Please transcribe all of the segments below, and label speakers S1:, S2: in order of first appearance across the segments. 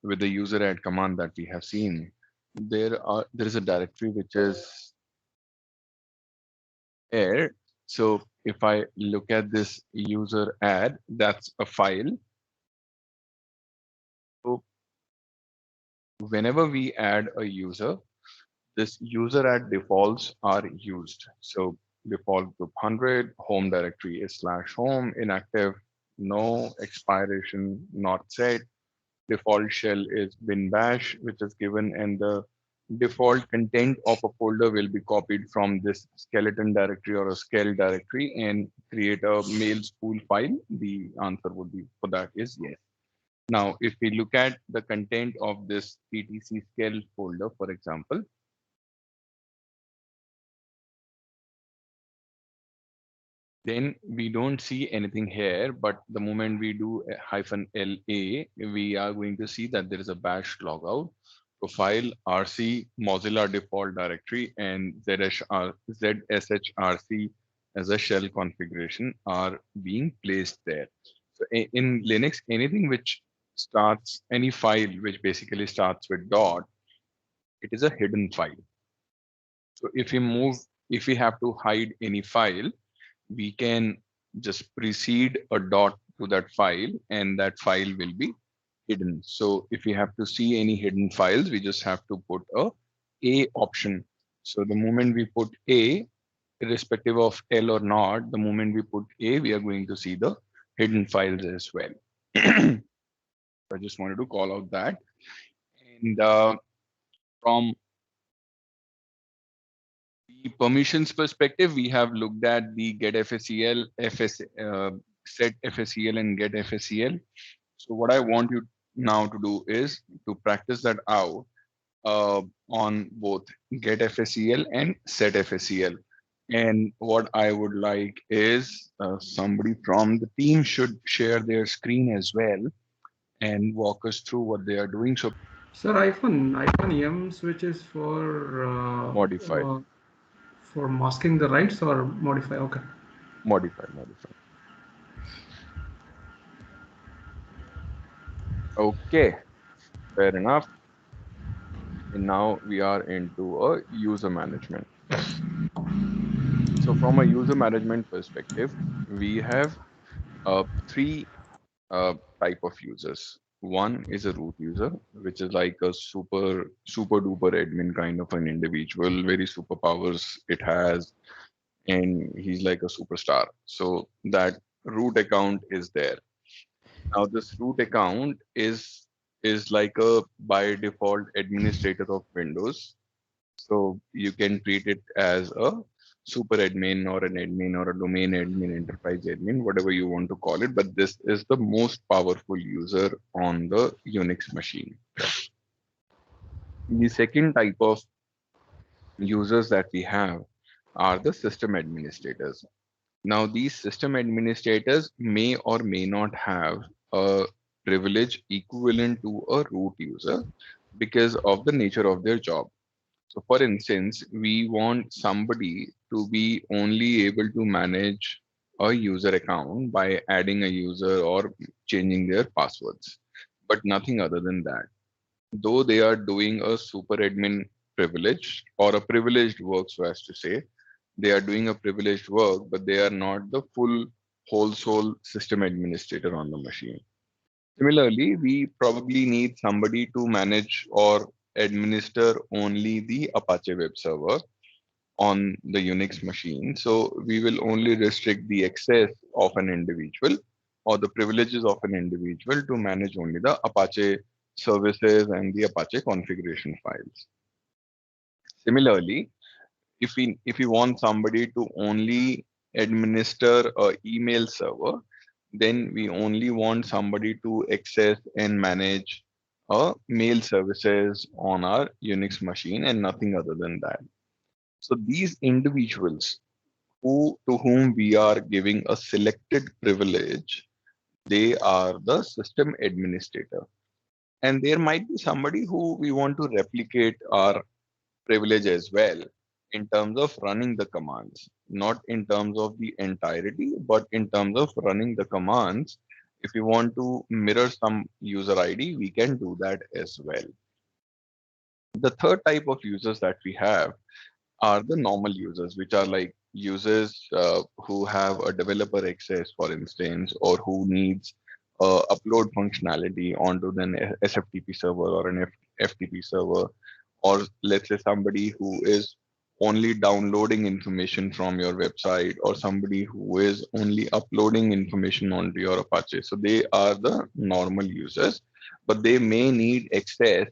S1: with the user add command that we have seen, there is a directory which is air. So if I look at this user add, that's a file. So whenever we add a user, this user add defaults are used. So default group 100, home directory is /home, inactive, no, expiration not set, default shell is bin bash, which is given, and the default content of a folder will be copied from this skeleton directory or a scale directory and create a mail spool file. The answer would be for that is yes. Now, if we look at the content of this etc scale folder, for example, then we don't see anything here, but the moment we do a -LA, we are going to see that there is a bash logout, profile, RC, Mozilla default directory, and ZSHRC as a shell configuration are being placed there. So in Linux, anything which starts, any file which basically starts with dot, it is a hidden file. So if we have to hide any file, we can just precede a dot to that file and that file will be hidden. So if we have to see any hidden files, we just have to put a option. So the moment we put a, irrespective of L or not, the moment we put a, we are going to see the hidden files as well. I just wanted to call out that. And from the permissions perspective, we have looked at the get FSCL, set FSCL and get FSCL. So what I want you now to do is to practice that out on both get FSCL and set FSCL. And what I would like is somebody from the team should share their screen as well and walk us through what they are doing. So
S2: Sir, iPhone EM switch is
S1: modify,
S2: for masking the writes or modify. Okay.
S1: modify. Okay, fair enough. And now we are into a user management. So from a user management perspective, we have three type of users. One is a root user, which is like a super duper admin kind of an individual, very superpowers it has, and he's like a superstar. So that root account is there. Now this root account is like a by default administrator of Windows. So you can treat it as a super admin or an admin or a domain admin, enterprise admin, whatever you want to call it. But this is the most powerful user on the Unix machine. The second type of users that we have are the system administrators. Now, these system administrators may or may not have a privilege equivalent to a root user because of the nature of their job. So for instance, we want somebody to be only able to manage a user account by adding a user or changing their passwords, but nothing other than that. Though they are doing a super admin privilege or a privileged work, so as to say, they are doing a privileged work, but they are not the full whole soul system administrator on the machine. Similarly, we probably need somebody to manage or administer only the Apache web server on the Unix machine. So we will only restrict the access of an individual or the privileges of an individual to manage only the Apache services and the Apache configuration files. Similarly, if we want somebody to only administer a email server, then we only want somebody to access and manage mail services on our Unix machine and nothing other than that. So these individuals to whom we are giving a selected privilege, they are the system administrator. And there might be somebody who we want to replicate our privilege as well in terms of running the commands, not in terms of the entirety, but in terms of running the commands. If you want to mirror some user ID, we can do that as well. The third type of users that we have are the normal users, which are like users who have a developer access, for instance, or who needs upload functionality onto an SFTP server or an FTP server, or let's say somebody who is only downloading information from your website, or somebody who is only uploading information onto your Apache. So they are the normal users, but they may need access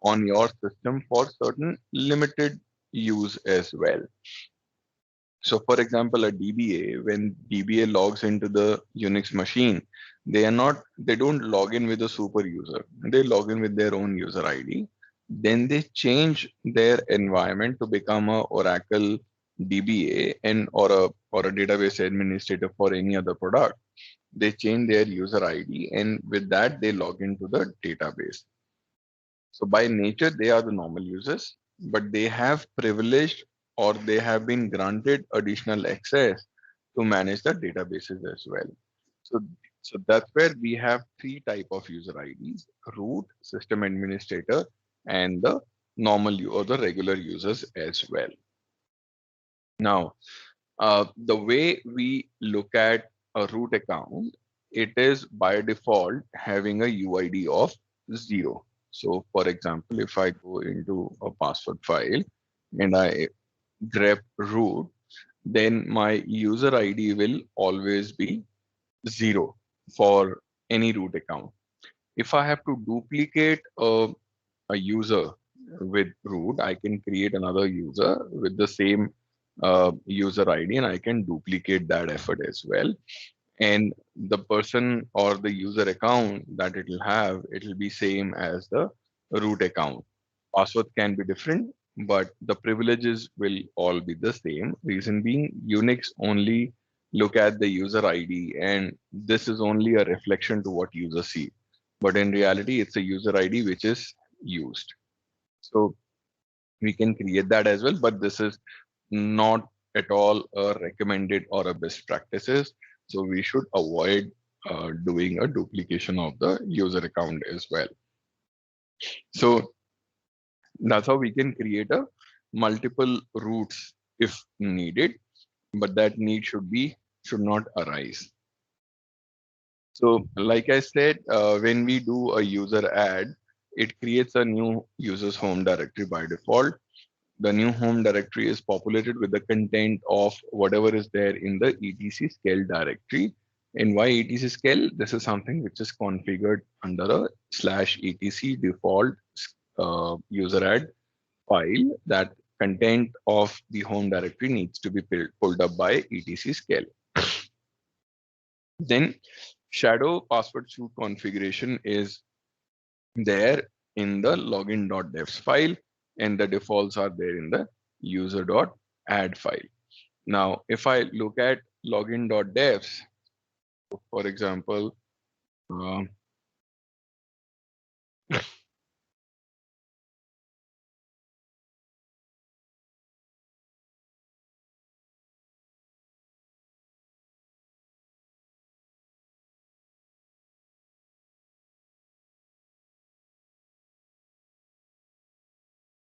S1: on your system for certain limited use as well. So for example, a DBA, when DBA logs into the Unix machine, they don't log in with a super user. They log in with their own user ID. Then they change their environment to become a Oracle DBA and or a database administrator for any other product. They change their user ID, and with that they log into the database. So by nature, they are the normal users, but they have privileged or they have been granted additional access to manage the databases as well. So, so that's where we have three type of user IDs: root, system administrator, and the or the regular users as well. Now, the way we look at a root account, it is by default having a UID of 0. So for example, if I go into a password file and I grep root, then my user ID will always be 0 for any root account. If I have to duplicate a user with root, I can create another user with the same user ID, and I can duplicate that effort as well. And the person or the user account that it will have, it will be same as the root account. Password can be different, but the privileges will all be the same. Reason being, Unix only look at the user ID, and this is only a reflection to what users see. But in reality, it's a user ID which is used. So we can create that as well, but this is not at all a recommended or a best practices. So we should avoid doing a duplication of the user account as well. So that's how we can create a multiple roots if needed, but that need should not arise. So like I said, when we do a user add, it creates a new user's home directory by default. The new home directory is populated with the content of whatever is there in the etc scale directory. And why etc scale? This is something which is configured under a /etc default user add file. That content of the home directory needs to be pulled up by etc scale. Then shadow password suite configuration is there in the login.devs file, and the defaults are there in the user.add file. Now, if I look at login.devs, for example, uh,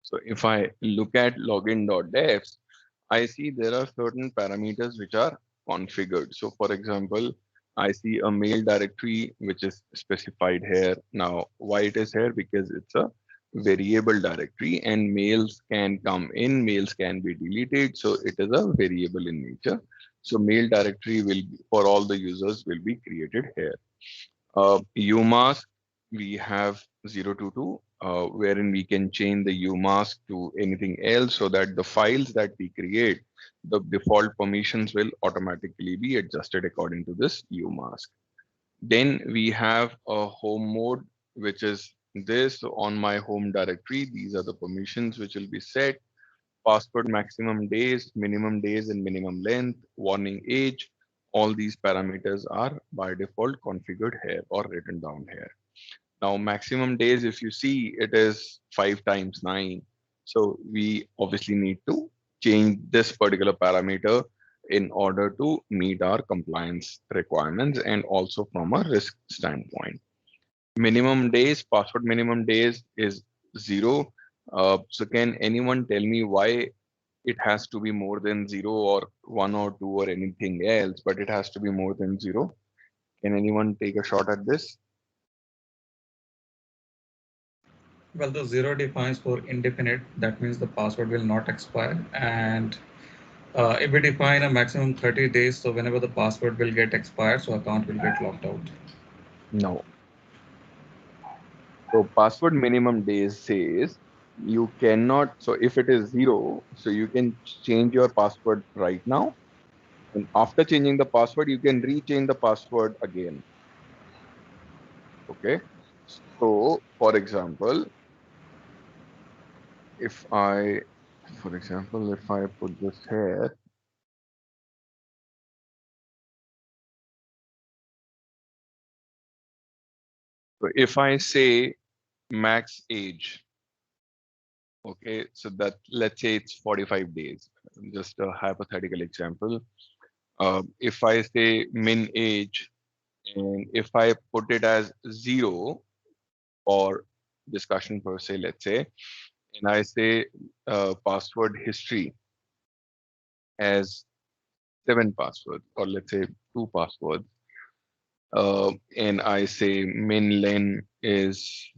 S1: so if I look at login.devs, I see there are certain parameters which are configured. So for example, I see a mail directory which is specified here. Now, why it is here? Because it's a variable directory and mails can come in, mails can be deleted. So it is a variable in nature. So mail directory will be, for all the users will be created here. UMask, we have 022, wherein we can change the UMask to anything else so that the files that we create, the default permissions will automatically be adjusted according to this UMask. Then we have a home mode, which is this. So on my home directory, these are the permissions which will be set. Password maximum days, and minimum length, warning age. All these parameters are by default configured here or written down here. Now, maximum days, if you see, it is 5 times 9. So we obviously need to change this particular parameter in order to meet our compliance requirements and also from a risk standpoint. Minimum days, password minimum days is 0. So can anyone tell me why it has to be more than 0 or 1 or 2 or anything else, but it has to be more than 0? Can anyone take a shot at this?
S3: Well, the zero defines for indefinite. That means the password will not expire. And if we define a maximum 30 days, so whenever the password will get expired, so account will get locked out.
S1: No. So password minimum days says you cannot, so if it is 0, so you can change your password right now. And after changing the password, you can rechange the password again. Okay. So for example, if I, for example, if I put this here, so if I say max age, okay, so that let's say it's 45 days, just a hypothetical example. If I say min age and if I put it as 0 for discussion per se, let's say, and I say password history as 7 passwords or let's say 2 passwords, and I say min len is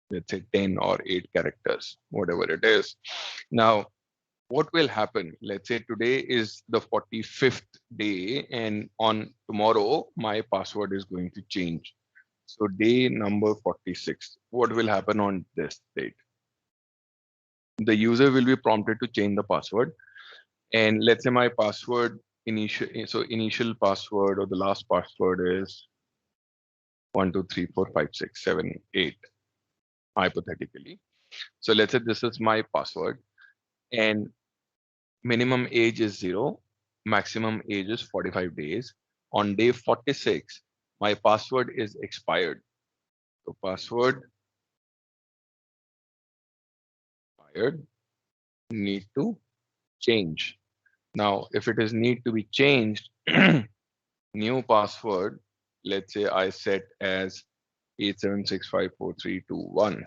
S1: let's say 10 or 8 characters, whatever it is. Now, what will happen? Let's say today is the 45th day, and on tomorrow, my password is going to change. So, day number 46. What will happen on this date? The user will be prompted to change the password. And let's say my password initial password or the last password is 1234567 8, hypothetically. So let's say this is my password and minimum age is 0, maximum age is 45 days. On day 46, my password is expired. So password expired, need to change. Now, if it is need to be changed, new password, let's say I set as 8765432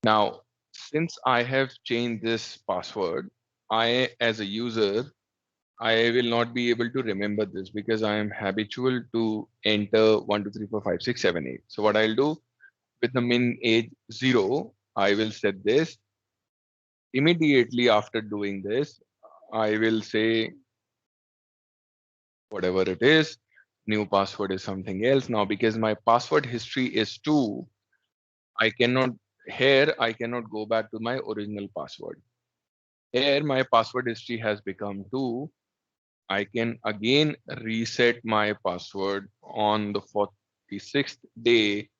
S1: Now, since I have changed this password, I, as a user, I will not be able to remember this because I am habitual to enter 1 2 3 4 5 6 7 8. So what I'll do with the min age 0, I will set this. Immediately after doing this, I will say whatever it is, new password is something else. Now, because my password history is 2, I cannot, here I cannot go back to my original password. Here my password history has become 2. I can again reset my password on the 46th day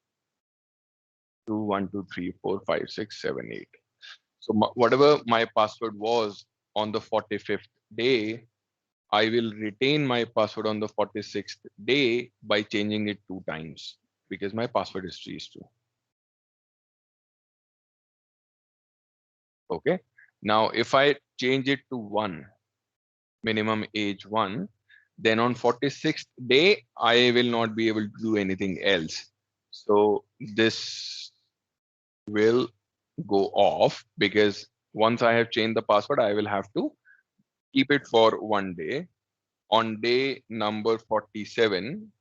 S1: to 1 2 3 4 5 6 7 8. So whatever my password was on the 45th day, I will retain my password on the 46th day by changing it 2 times because my password history is 2. Okay. Now, if I change it to 1, minimum age 1, then on 46th day, I will not be able to do anything else. So this will go off because once I have changed the password, I will have to keep it for 1 day. On day number 47,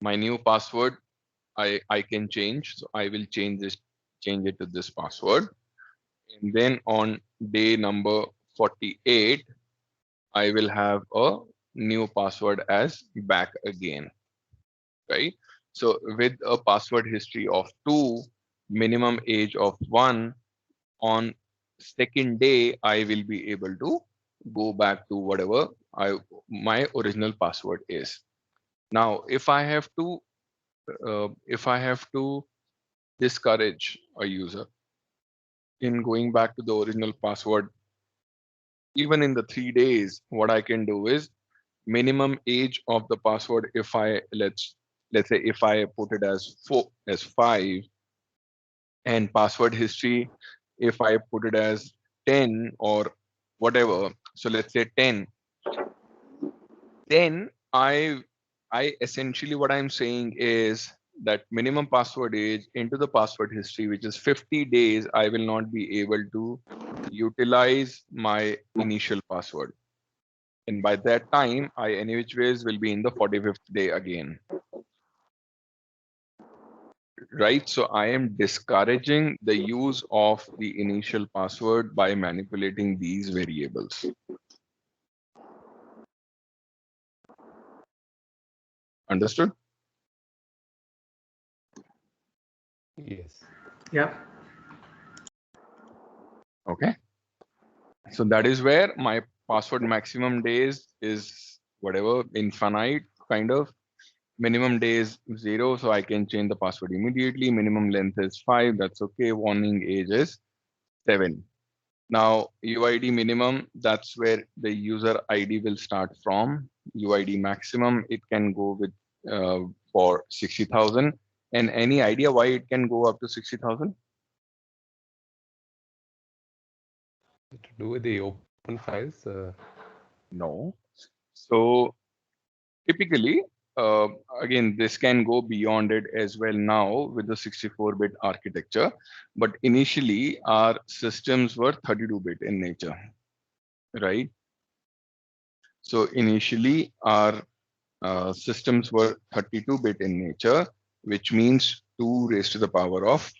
S1: my new password I can change. So I will change it to this password. And then on day number 48, I will have a new password as back again, right? So with a password history of 2, minimum age of 1, on second day, I will be able to go back to whatever my original password is. Now, if I have to discourage a user in going back to the original password, even in the 3 days, what I can do is minimum age of the password. If I let's say if I put it as 5 and password history, if I put it as 10 or whatever. So let's say 10. Then I essentially what I'm saying is that minimum password age into the password history, which is 50 days, I will not be able to utilize my initial password. And by that time, I any which ways will be in the 45th day again. Right? So I am discouraging the use of the initial password by manipulating these variables. Understood?
S4: Yes.
S2: Yeah.
S1: Okay. So that is where my password maximum days is whatever, infinite kind of. Minimum days 0, so I can change the password immediately. Minimum length is 5, that's okay. Warning age is 7. Now UID minimum, that's where the user ID will start from. UID maximum, it can go with for 60,000. And any idea why it can go up to 60,000?
S4: To do with the open files.
S1: No. So typically, uh, again, this can go beyond it as well now with the 64-bit architecture, but initially our systems were 32-bit in nature, right? So initially our systems were 32-bit in nature, which means 2 raised to the power of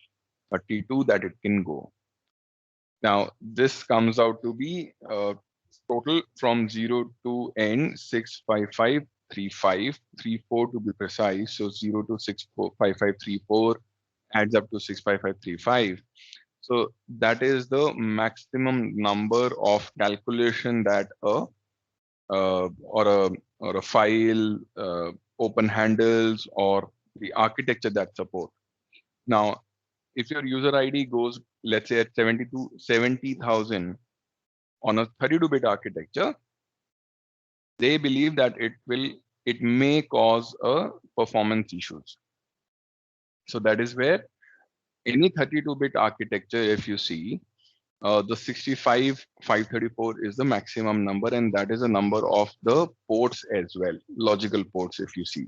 S1: 32 that it can go. Now, this comes out to be total from 0 to n 6553534 to be precise. So 0 to 65534 adds up to 65535. So that is the maximum number of calculation that or a file open handles or the architecture that support. Now, if your user ID goes, let's say at 70,000 on a 32-bit architecture, they believe that it may cause a performance issues. So that is where any 32-bit architecture, if you see, the 65534 is the maximum number, and that is a number of the ports as well, logical ports, if you see.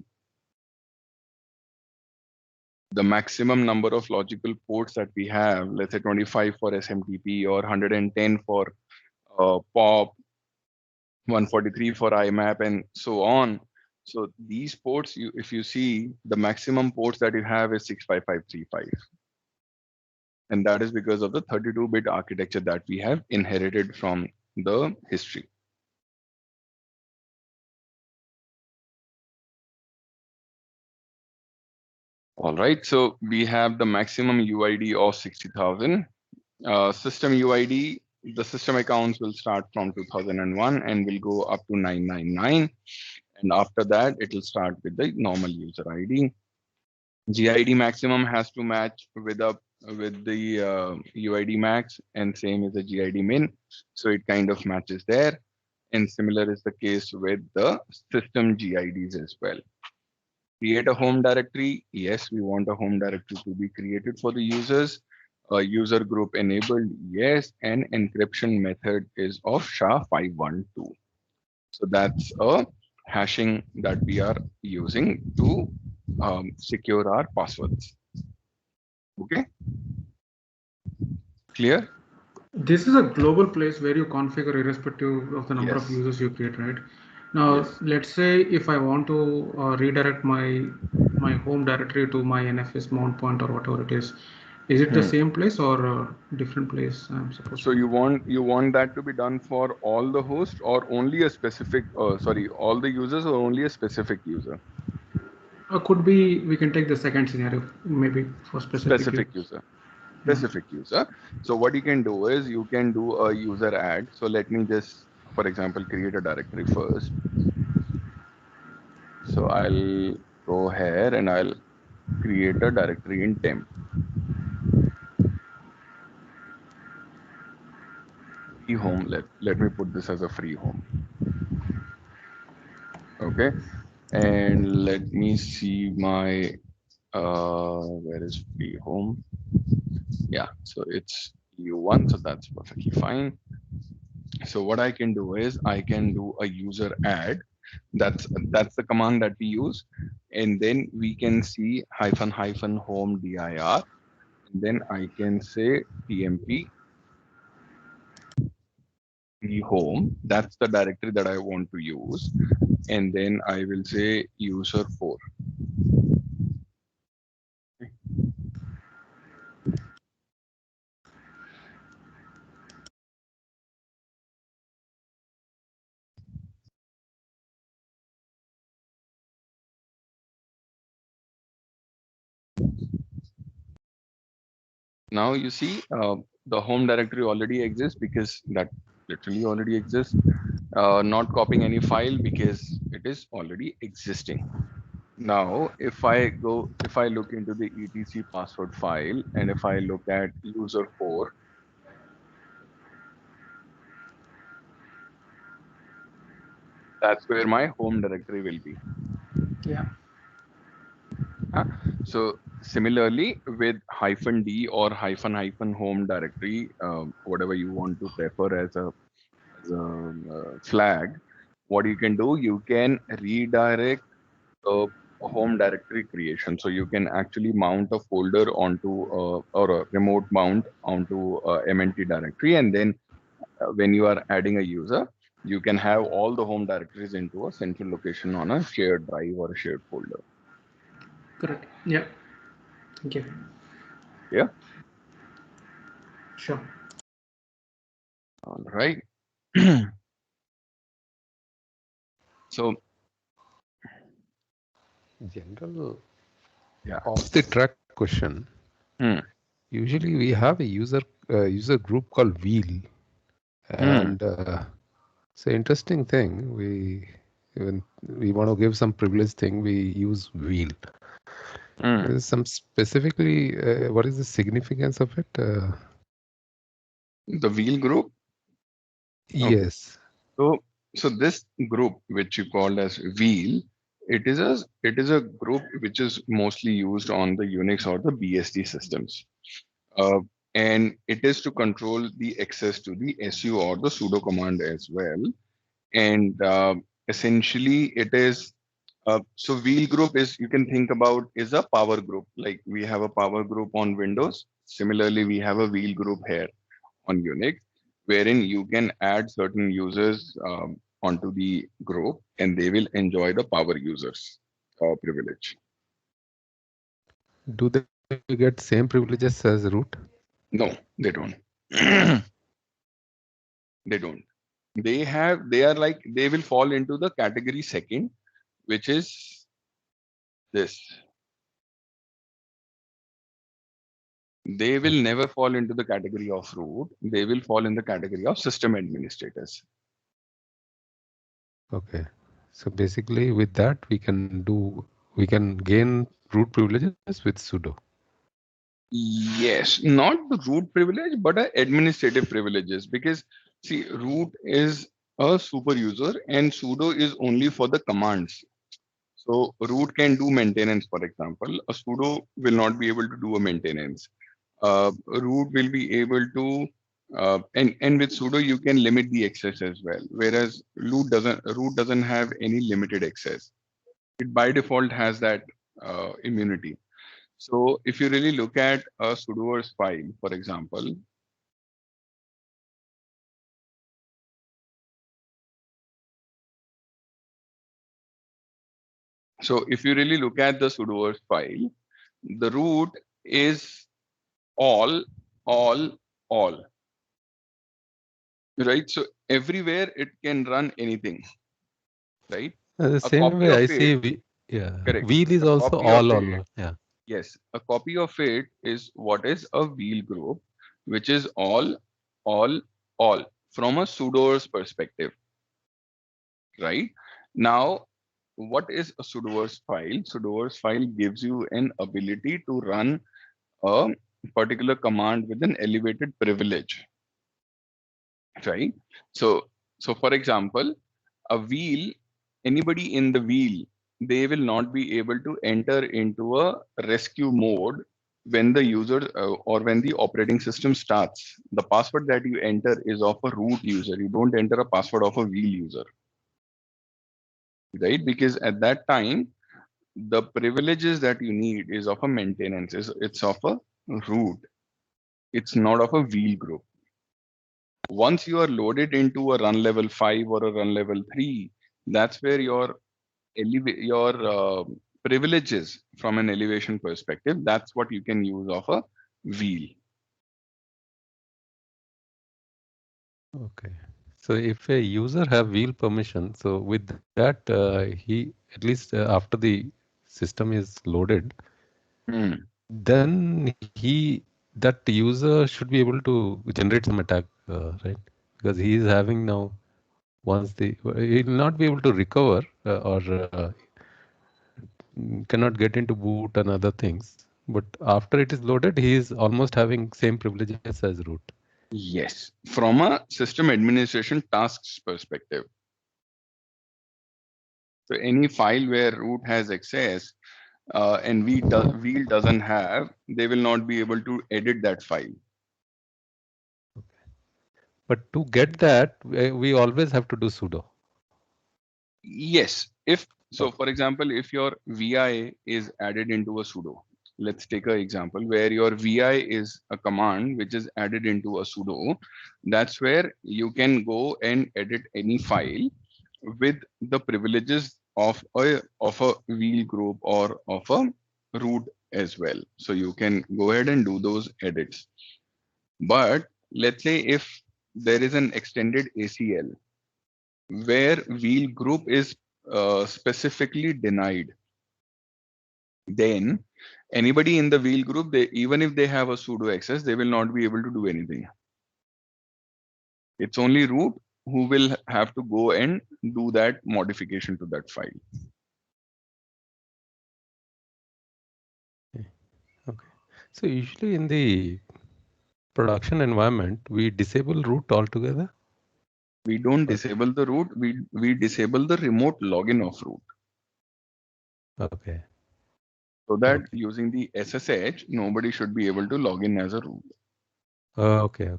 S1: The maximum number of logical ports that we have, let's say 25 for SMTP or 110 for POP, 143 for IMAP, and so on. So these ports, if you see, the maximum ports that you have is 65535. And that is because of the 32-bit architecture that we have inherited from the history. All right, so we have the maximum UID of 60,000. System UID, the system accounts will start from 2001 and will go up to 999. And after that, it will start with the normal user ID. GID maximum has to match with the UID max, and same as the GID min. So it kind of matches there. And similar is the case with the system GIDs as well. Create a home directory. Yes, we want a home directory to be created for the users. A user group enabled. Yes, and encryption method is of SHA-512. So that's a hashing that we are using to secure our passwords. Okay, clear?
S2: This is a global place where you configure irrespective of the number of
S1: Yes.
S2: users you create, right? Now,
S1: Yes.
S2: let's say if I want to redirect my home directory to my NFS mount point or whatever it is it the same place or a different place I'm supposed
S1: So
S2: to?
S1: you want that to be done for all the hosts or only a specific sorry, all the users or only a specific user?
S2: Could be we can take the second scenario maybe for specific
S1: Specific
S2: users.
S1: user.
S2: Yeah.
S1: Specific user. So what you can do is you can do a user add. So let me just, for example, create a directory first. So I'll go here and I'll create a directory in temp. Free home. Let me put this as a free home. Okay. And let me see my where is free home? Yeah, so it's U1, so that's perfectly fine. So what I can do is I can do a user add. That's the command that we use, and then we can see hyphen hyphen home dir. And then I can say tmp home. That's the directory that I want to use, and then I will say user 4. Now you see the home directory already exists because that literally already exists. Not copying any file because it is already existing. Now, if I look into the etc password file, and if I look at user 4, that's where my home directory will be.
S2: Yeah.
S1: So similarly with -d or hyphen home directory, whatever you want to prefer as a flag, what you can do, you can redirect a home directory creation. So you can actually mount a folder onto or a remote mount onto a MNT directory, and then when you are adding a user, you can have all the home directories into a central location on a shared drive or a shared folder.
S2: Correct. Yeah. Thank you.
S1: Yeah.
S2: Sure.
S1: All right. So
S4: General
S1: yeah.
S4: off the track question.
S1: Hmm.
S4: Usually we have a user group called wheel, and it's an interesting thing. When we want to give some privilege thing, we use wheel. There's some specifically, what is the significance of it?
S1: The wheel group. Okay.
S4: Yes.
S1: So this group, which you called as wheel, it is a group which is mostly used on the Unix or the BSD systems, uh, and it is to control the access to the su or the sudo command as well. And essentially, it is so wheel group is, you can think about, is a power group. Like we have a power group on Windows. Similarly, we have a wheel group here on Unix, wherein you can add certain users onto the group, and they will enjoy the power users privilege.
S4: Do they get same privileges as root?
S1: No, they don't. They don't. They are like, they will fall into the category second, which is this. They will never fall into the category of root. They will fall in the category of system administrators.
S4: Okay. So basically with that we can gain root privileges with sudo.
S1: Yes, not the root privilege, but administrative privileges. Because see, root is a super user and sudo is only for the commands. So root can do maintenance, for example. A sudo will not be able to do a maintenance. Root will be able to, and with sudo you can limit the access as well. Whereas root doesn't have any limited access. It by default has that immunity. So if you really look at a sudoers file, for example, so if you really look at the sudoers file, the root is all, all, all, right? So everywhere it can run anything, right?
S4: The
S1: A
S4: same
S1: copy
S4: way
S1: of
S4: I
S1: it,
S4: see yeah.
S1: correct.
S4: Wheel is
S1: A
S4: also
S1: copy of it,
S4: all. Yeah.
S1: yes, a copy of it is what is a wheel group, which is all, all from a sudoers perspective, right? Now, what is a sudoers file? Sudoers file gives you an ability to run a particular command with an elevated privilege, right? So for example, a wheel, anybody in the wheel, they will not be able to enter into a rescue mode when the user or when the operating system starts, the password that you enter is of a root user. You don't enter a password of a wheel user, right? Because at that time, the privileges that you need is of a maintenance. It's of a root. It's not of a wheel group. Once you are loaded into a run level 5 or a run level 3, that's where your privileges from an elevation perspective, that's what you can use of a wheel.
S4: Okay. So if a user have wheel permission, so with that, he at least after the system is loaded, then that user should be able to generate some attack, right? Because he is having now once he will not be able to recover or cannot get into boot and other things. But after it is loaded, he is almost having same privileges as root.
S1: Yes, from a system administration tasks perspective. So any file where root has access and wheel doesn't have, they will not be able to edit that file.
S4: But to get that, we always have to do sudo.
S1: Yes, if so, for example, if your vi is added into a sudo, let's take an example where your vi is a command which is added into a sudo. That's where you can go and edit any file with the privileges of a wheel group or of a root as well. So you can go ahead and do those edits. But let's say if there is an extended ACL where wheel group is specifically denied, then anybody in the wheel group, they even if they have a sudo access, they will not be able to do anything. It's only root who will have to go and do that modification to that file.
S4: Okay. So usually in the production environment, we disable root altogether.
S1: We don't disable the root. We disable the remote login of root.
S4: Okay.
S1: So that using the SSH, nobody should be able to log in as a root.
S4: Okay.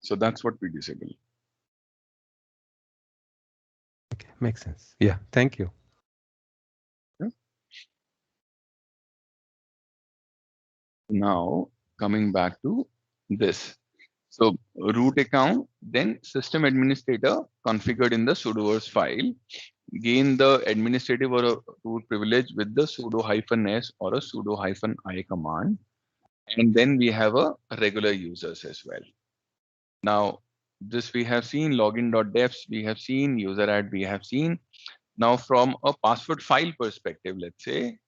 S1: So that's what we disable.
S4: Okay, makes sense. Yeah, thank you.
S1: Okay. Now coming back to this. So root account, then system administrator configured in the sudoers file, gain the administrative or a root privilege with the sudo -s or a sudo -i command. And then we have a regular users as well. Now, this we have seen login.defs, we have seen user add, we have seen. Now from a password file perspective, let's say,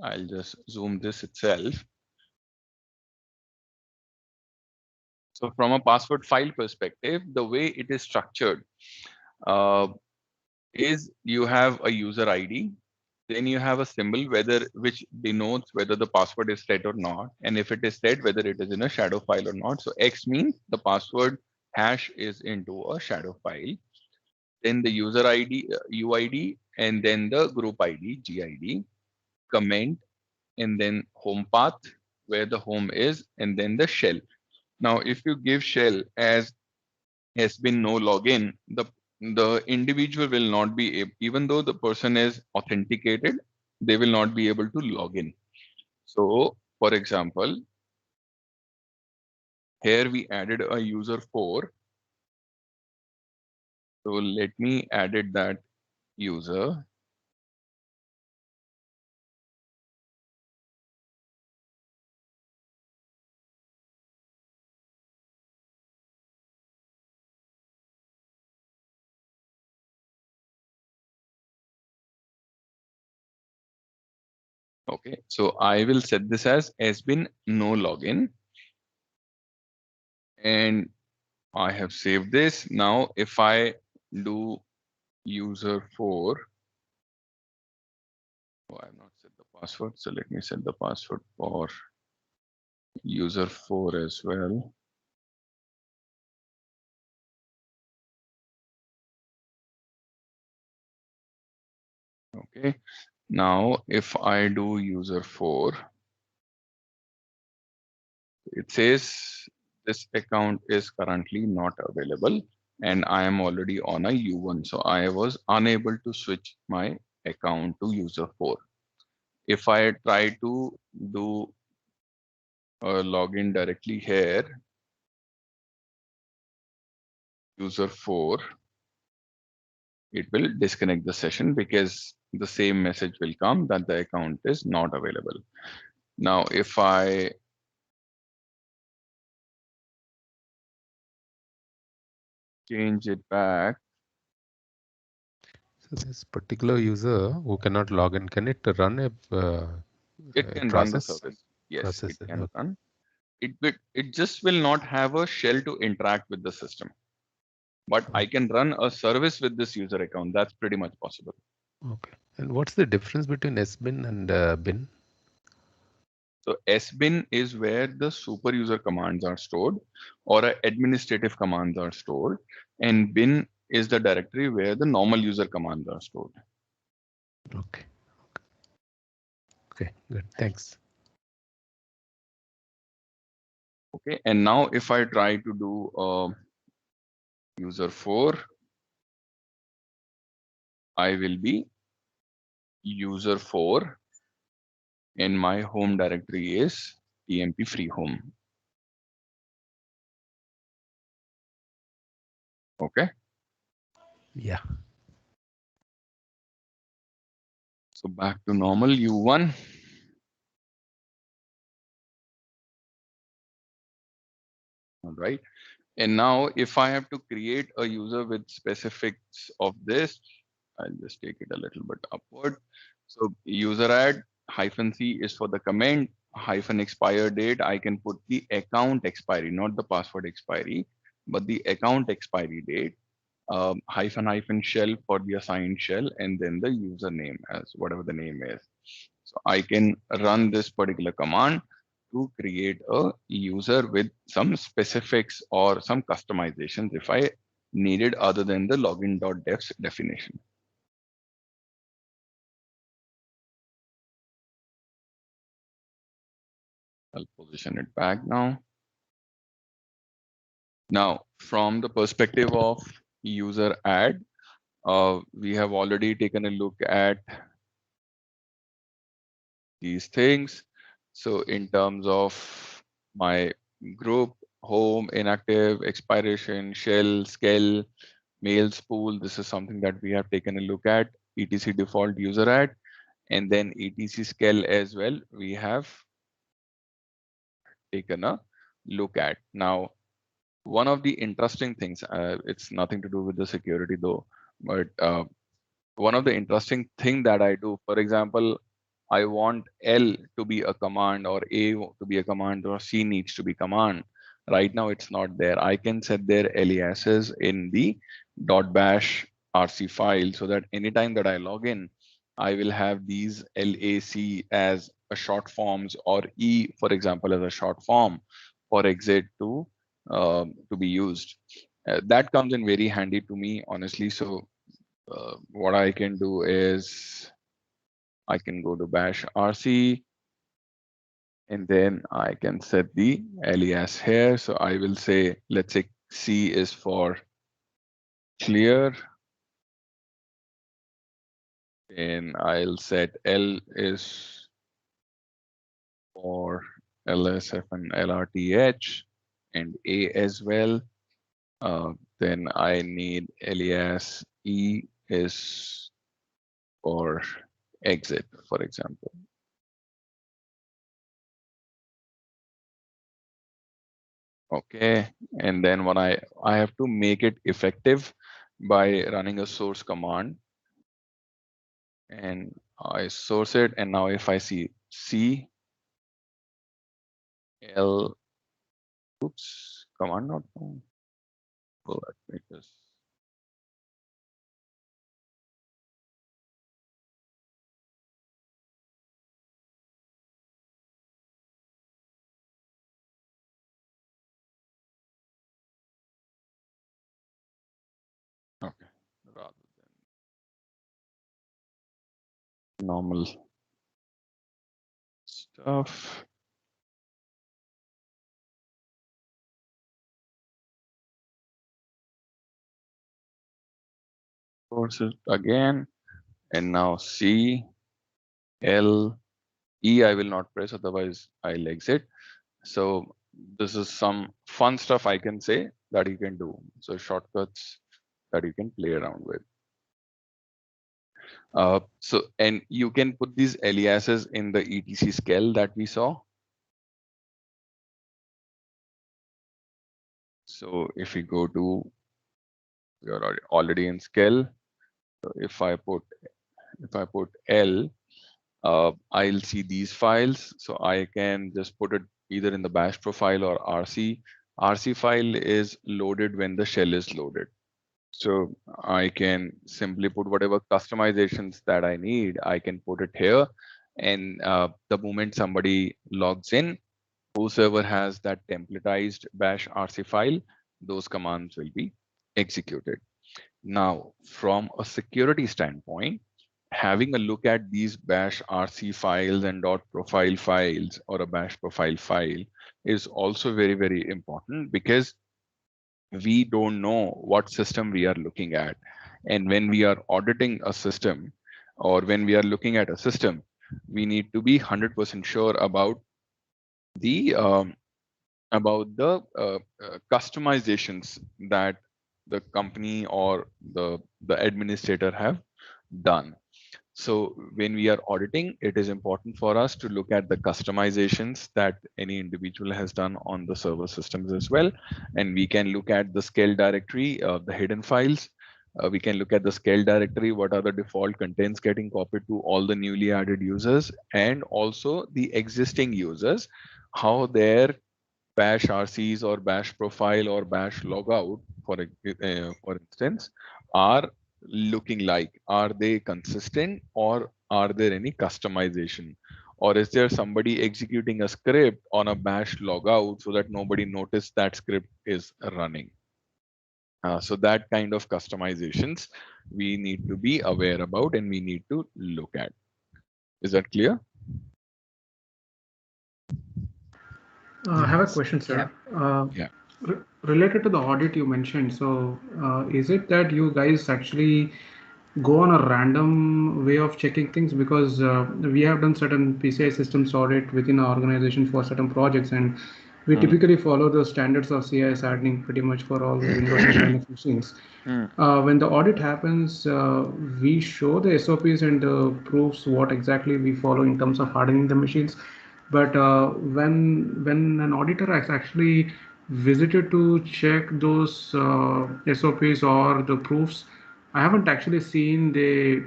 S1: I'll just zoom this itself. So from a password file perspective, the way it is structured is you have a user ID, then you have a symbol which denotes whether the password is set or not, and if it is set, whether it is in a shadow file or not. So X means the password hash is into a shadow file. Then the user ID, UID, and then the group ID, GID, comment, and then home path, where the home is, and then the shell. Now, if you give shell as has been no login, the individual will not be able, even though the person is authenticated, they will not be able to log in. So, for example, here we added a user 4. So let me added that user. Okay, so I will set this as has been no login. And I have saved this. Now, if I do user 4, oh, I have not set the password. So let me set the password for user 4 as well. Okay. Now, if I do user 4, it says this account is currently not available and I am already on a U1. So I was unable to switch my account to user 4. If I try to do a login directly here, user 4, it will disconnect the session because the same message will come that the account is not available. Now, if I change it back,
S4: So this particular user who cannot log in, can it run
S1: it
S4: a
S1: can run the
S4: process?
S1: service. Yes, it
S4: Process.
S1: can
S4: Okay.
S1: run. It just will not have a shell to interact with the system. But I can run a service with this user account. That's pretty much possible.
S4: Okay. And what's the difference between SBIN and bin?
S1: So SBIN is where the super user commands are stored or administrative commands are stored. And bin is the directory where the normal user commands are stored.
S4: Okay. Okay, good. Thanks.
S1: Okay, and now if I try to do user 4, I will be user 4 and my home directory is tmp free home. Okay.
S4: Yeah.
S1: So back to normal U1. All right. And now if I have to create a user with specifics of this, I'll just take it a little bit upward. So user add -c is for the comment, -expire date. I can put the account expiry, not the password expiry, but the account expiry date. Hyphen shell for the assigned shell, and then the username as whatever the name is. So I can run this particular command to create a user with some specifics or some customizations if I needed other than the login.def's definition. I'll position it back now. Now, from the perspective of user add, we have already taken a look at these things. So in terms of my group, home, inactive, expiration, shell, scale, mails pool, this is something that we have taken a look at, etc default user add, and then etc scale as well, we have taken a look at. Now, one of the interesting things, it's nothing to do with the security though, but one of the interesting thing that I do, for example, I want L to be a command or A to be a command or C needs to be command. Right now it's not there. I can set their aliases in the .bash RC file so that anytime that I log in, I will have these LAC as a short forms or E, for example, as a short form for exit to be used. That comes in very handy to me, honestly. So what I can do is I can go to bash RC and then I can set the alias here. So I will say, let's say C is for clear and I'll set L is for LSF and LRTH and A as well. Then I need alias E is for exit, for example. Okay, and then when I have to make it effective by running a source command, and I source it, and now if I see C L, oops, command not found. Well, let me just okay rather normal stuff. Courses again, and now C, L, E I will not press, otherwise I'll exit. So this is some fun stuff I can say that you can do. So shortcuts that you can play around with. And you can put these aliases in the etc scale that we saw. So if we go to, you're already in scale. So if I put L, I'll see these files. So I can just put it either in the bash profile or RC. RC file is loaded when the shell is loaded. So I can simply put whatever customizations that I need, I can put it here. And the moment somebody logs in, whosoever has that templatized bash RC file, those commands will be executed. Now, from a security standpoint, having a look at these bash RC files and .profile files or a bash profile file is also very, very important, because we don't know what system we are looking at. And when we are auditing a system, or when we are looking at a system, we need to be 100% sure about the customizations that the company or the administrator have done. So when we are auditing, it is important for us to look at the customizations that any individual has done on the server systems as well. And we can look at the scale directory, the hidden files. We can look at the scale directory, what are the default contents getting copied to all the newly added users, and also the existing users, how their bash RCs or bash profile or bash logout, for instance, are looking like. Are they consistent, or are there any customization? Or is there somebody executing a script on a bash logout so that nobody noticed that script is running? So that kind of customizations we need to be aware about and we need to look at. Is that clear?
S2: I have a question, sir.
S1: Yeah.
S2: Related to the audit you mentioned, so is it that you guys actually go on a random way of checking things? Because we have done certain PCI systems audit within our organization for certain projects, and we typically follow the standards of CIS hardening pretty much for all the Windows and Linux machines. When the audit happens, we show the SOPs and proofs what exactly we follow in terms of hardening the machines. But when an auditor has actually visited to check those SOPs or the proofs, I haven't actually seen they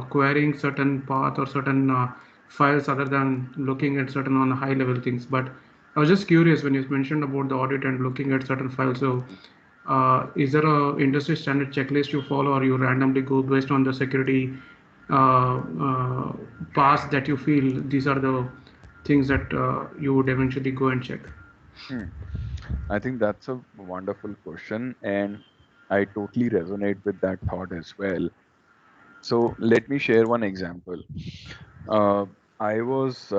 S2: querying certain path or certain files other than looking at certain on high level things. But I was just curious when you mentioned about the audit and looking at certain files. So is there a industry standard checklist you follow, or you randomly go based on the security paths that you feel these are the things that you would eventually go and check?
S1: I think that's a wonderful question, and I totally resonate with that thought as well. So let me share one example. I was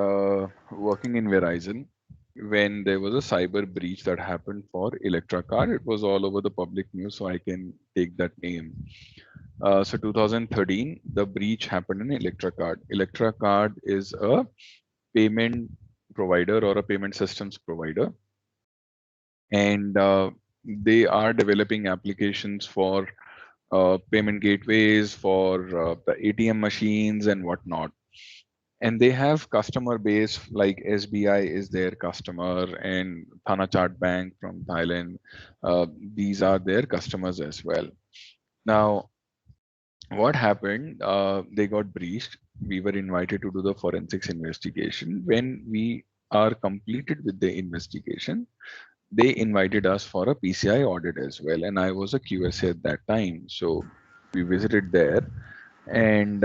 S1: working in Verizon when there was a cyber breach that happened for Electrocard. It was all over the public news, so I can take that name. So 2013, the breach happened in Electrocard. Electrocard is a payment provider or a payment systems provider, and they are developing applications for payment gateways, for the ATM machines and whatnot. And they have customer base like SBI is their customer, and Thanachart Bank from Thailand. These are their customers as well. Now, what happened? They got breached. We were invited to do the forensics investigation. When we are completed with the investigation, they invited us for a PCI audit as well, and I was a QSA at that time. So we visited there, and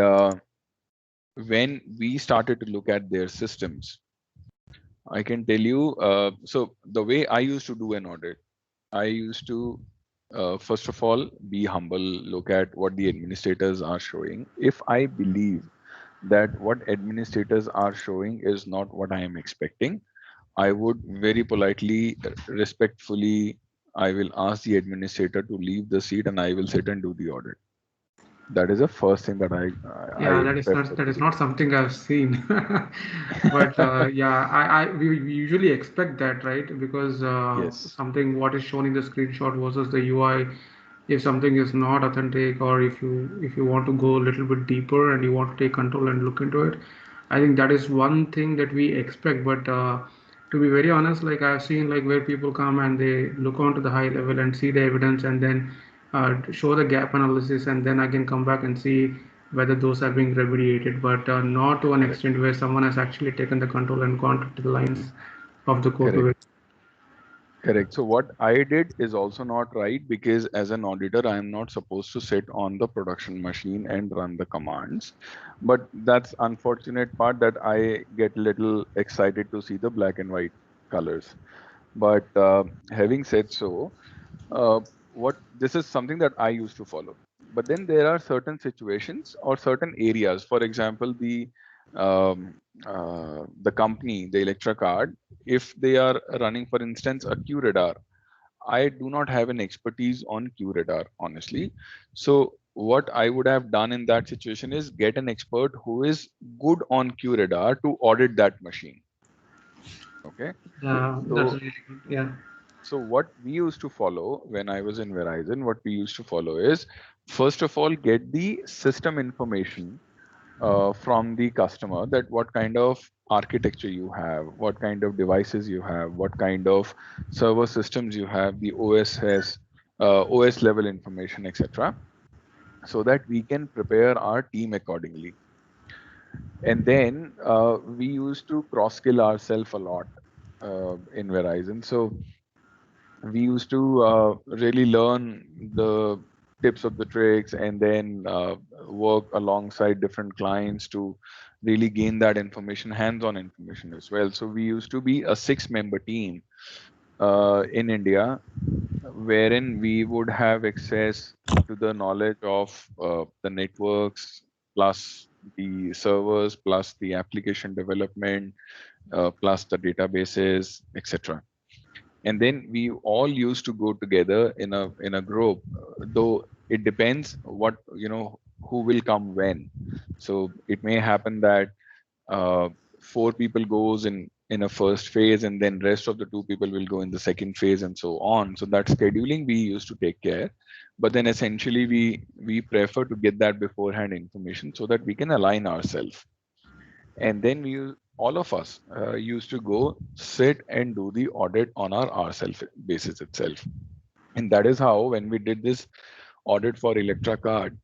S1: when we started to look at their systems, I can tell you. So the way I used to do an audit, I used to first of all be humble, look at what the administrators are showing. If I believe that what administrators are showing is not what I am expecting. I would very politely, respectfully, I will ask the administrator to leave the seat and I will sit and do the audit. That is the first thing that
S2: Yeah,
S1: I prefer
S2: that
S1: to
S2: is
S1: do.
S2: not something I've seen. But yeah, we usually expect that, right? Because
S1: Yes,
S2: something what is shown in the screenshot versus the UI, if something is not authentic, or if you want to go a little bit deeper and you want to take control and look into it, I think that is one thing that we expect. But to be very honest, like I've seen like where people come and they look onto the high level and see the evidence and then show the gap analysis and then again come back and see whether those are being remediated, but not to an
S1: correct,
S2: extent where someone has actually taken the control and gone to the lines of the code to
S1: correct.
S2: it.
S1: Correct. So what I did is also not right because as an auditor, I am not supposed to sit on the production machine and run the commands. But that's unfortunate part that I get a little excited to see the black and white colors. But having said so, uh, what this is something that I used to follow. But then there are certain situations or certain areas. For example, the company, the Electra card, if they are running, for instance, a QRadar, I do not have an expertise on QRadar, honestly. So what I would have done in that situation is get an expert who is good on QRadar to audit that machine. Okay.
S2: Yeah, that's
S1: So
S2: really good. Yeah.
S1: So what we used to follow when I was in Verizon, what we used to follow is first of all get the system information from the customer, that what kind of architecture you have, what kind of devices you have, what kind of server systems you have, the OS level information, etc., so that we can prepare our team accordingly. And then we used to cross skill ourselves a lot in Verizon. So we used to really learn the tips of the tricks and then work alongside different clients to really gain that information, hands-on information as well. So we used to be a 6-member team in India, wherein we would have access to the knowledge of the networks plus the servers plus the application development plus the databases, etc. And then we all used to go together in a group, though it depends what, who will come when. So it may happen that uh, 4 people goes in a first phase and then rest of the 2 people will go in the second phase and so on. So that scheduling we used to take care, but then essentially we prefer to get that beforehand information so that we can align ourselves. And then all of us used to go sit and do the audit on our ourself basis itself. And that is how when we did this audit for Electra card,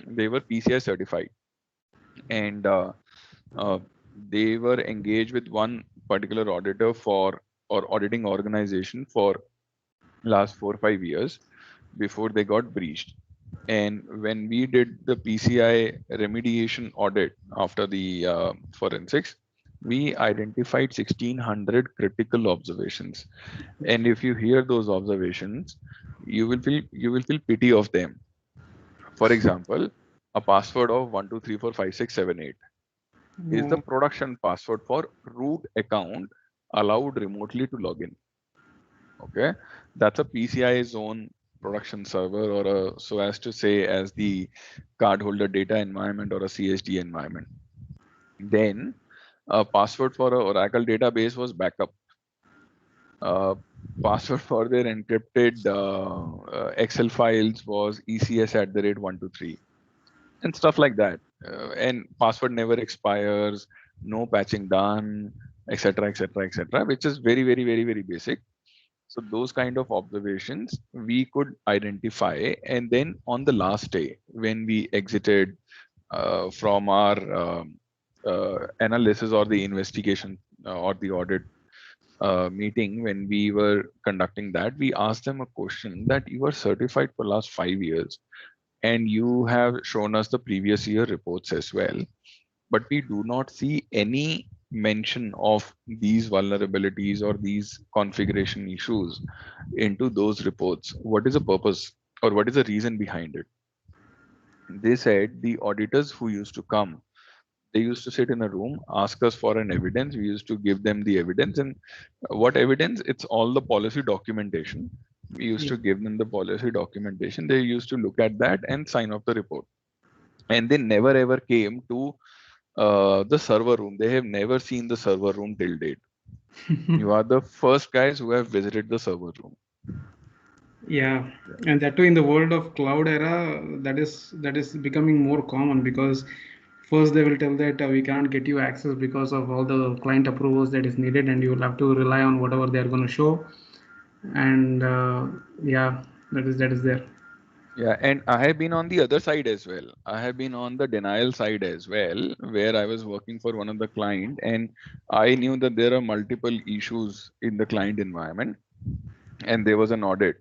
S1: they were PCI certified, and uh, they were engaged with one particular auditor for or auditing organization for last 4 or 5 years before they got breached. And when we did the PCI remediation audit after the forensics, we identified 1600 critical observations. And if you hear those observations, you will feel pity of them. For example, a password of 12345678 is the
S2: No.
S1: production password for root account allowed remotely to log in. Okay, that's a PCI zone production server, or so as to say as the cardholder data environment or a CSD environment. Then a password for a Oracle database was backup. Uh, Password for their encrypted Excel files was ECS at the rate 123 and stuff like that. And password never expires, no patching done, etc., etc., etc., which is very, very, very, very basic. So those kind of observations we could identify, and then on the last day when we exited from our analysis or the investigation or the audit meeting, when we were conducting that, we asked them a question that you are certified for last 5 years and you have shown us the previous year reports as well, but we do not see any mention of these vulnerabilities or these configuration issues into those reports. What is the purpose or what is the reason behind it? They said the auditors who used to come, They used to sit in a room, ask us for an evidence. We used to give them the evidence. And what evidence? It's all the policy documentation. We used
S2: Yeah.
S1: to give them the policy documentation. They used to look at that and sign off the report. And they never ever came to the server room. They have never seen the server room till date. You are the first guys who have visited the server room.
S2: Yeah, and that too in the world of cloud era, that is becoming more common because first they will tell that we can't get you access because of all the client approvals that is needed, and you will have to rely on whatever they are going to show. And yeah, that is there.
S1: Yeah, and I have been on the other side as well. I have been on the denial side as well, where I was working for one of the client, and I knew that there are multiple issues in the client environment, and there was an audit.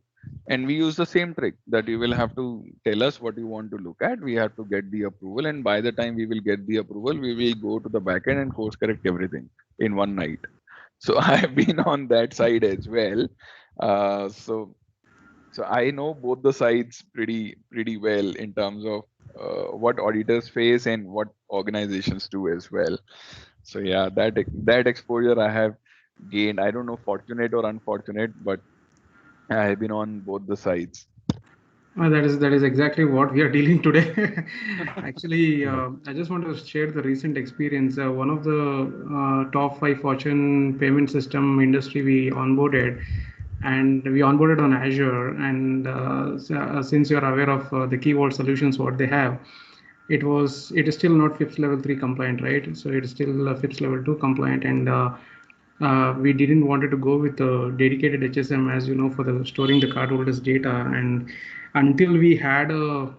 S1: And we use the same trick that you will have to tell us what you want to look at. We have to get the approval, and by the time we will get the approval, we will go to the backend and course correct everything in one night. So I have been on that side as well. So I know both the sides pretty well in terms of what auditors face and what organizations do as well. So yeah, that exposure I have gained. I don't know, fortunate or unfortunate, but I have been on both the sides.
S2: That is exactly what we are dealing today. Actually,
S4: Yeah.
S2: I just want to share the recent experience. One of the top five Fortune payment system industry we onboarded, and we onboarded on Azure. And since you are aware of the Key Vault solutions, what they have, it is still not FIPS level 3 compliant, right? So it is still FIPS level 2 compliant, and we didn't wanted to go with a dedicated HSM, as you know, for the storing the cardholders data. And until we had a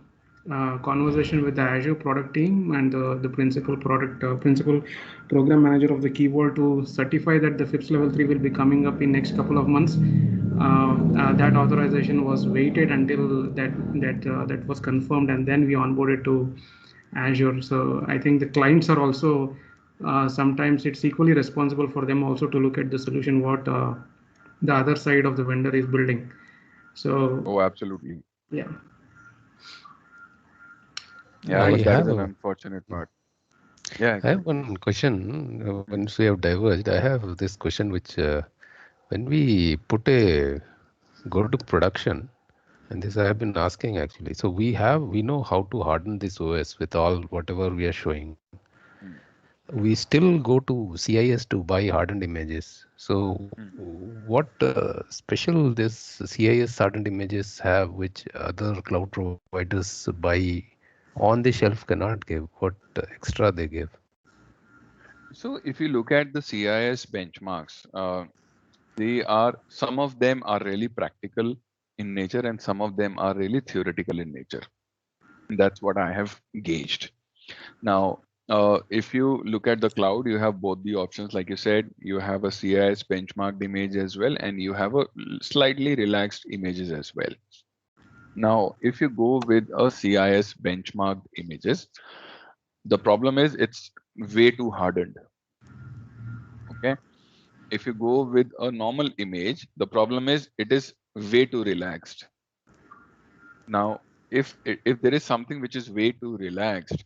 S2: conversation with the Azure product team and the principal program manager of the Key Vault to certify that the FIPS level 3 will be coming up in next couple of months. That authorization was waited until that was confirmed, and then we onboarded to Azure. So I think the clients are also sometimes it's equally responsible for them also to look at the solution what the other side of the vendor is building. So
S1: Oh, absolutely.
S2: yeah.
S1: Yeah,
S4: I
S1: but that is
S4: have
S1: an
S4: a
S1: unfortunate part. Yeah,
S4: I
S1: go
S4: have
S1: ahead.
S4: one question. Once we have diverged, I have this question which when we put a go to production, and this I have been asking actually. So we know how to harden this OS with all whatever we are showing.
S1: Hmm,
S4: We still go to CIS to buy hardened images. So
S1: hmm.
S4: what special this CIS hardened images have which other cloud providers buy on the shelf cannot give? What extra they give?
S1: So if you look at the CIS benchmarks, some of them are really practical in nature, and some of them are really theoretical in nature. That's what I have gauged. Now, if you look at the cloud, you have both the options. Like you said, you have a CIS benchmarked image as well, and you have a slightly relaxed images as well. Now, if you go with a CIS benchmarked images, the problem is it's way too hardened. Okay. If you go with a normal image, the problem is it is way too relaxed. Now, if there is something which is way too relaxed,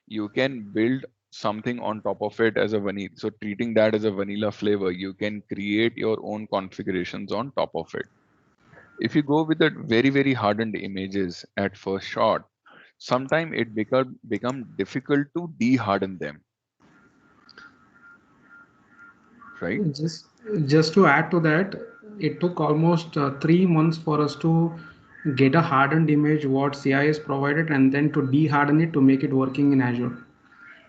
S1: you can build something on top of it as a vanilla. So treating that as a vanilla flavor, you can create your own configurations on top of it. If you go with the very hardened images at first shot, sometimes it become difficult to de-harden them, right?
S2: Just just to add to that, it took almost 3 months for us to get a hardened image what CIS provided, and then to de-harden it to make it working in Azure.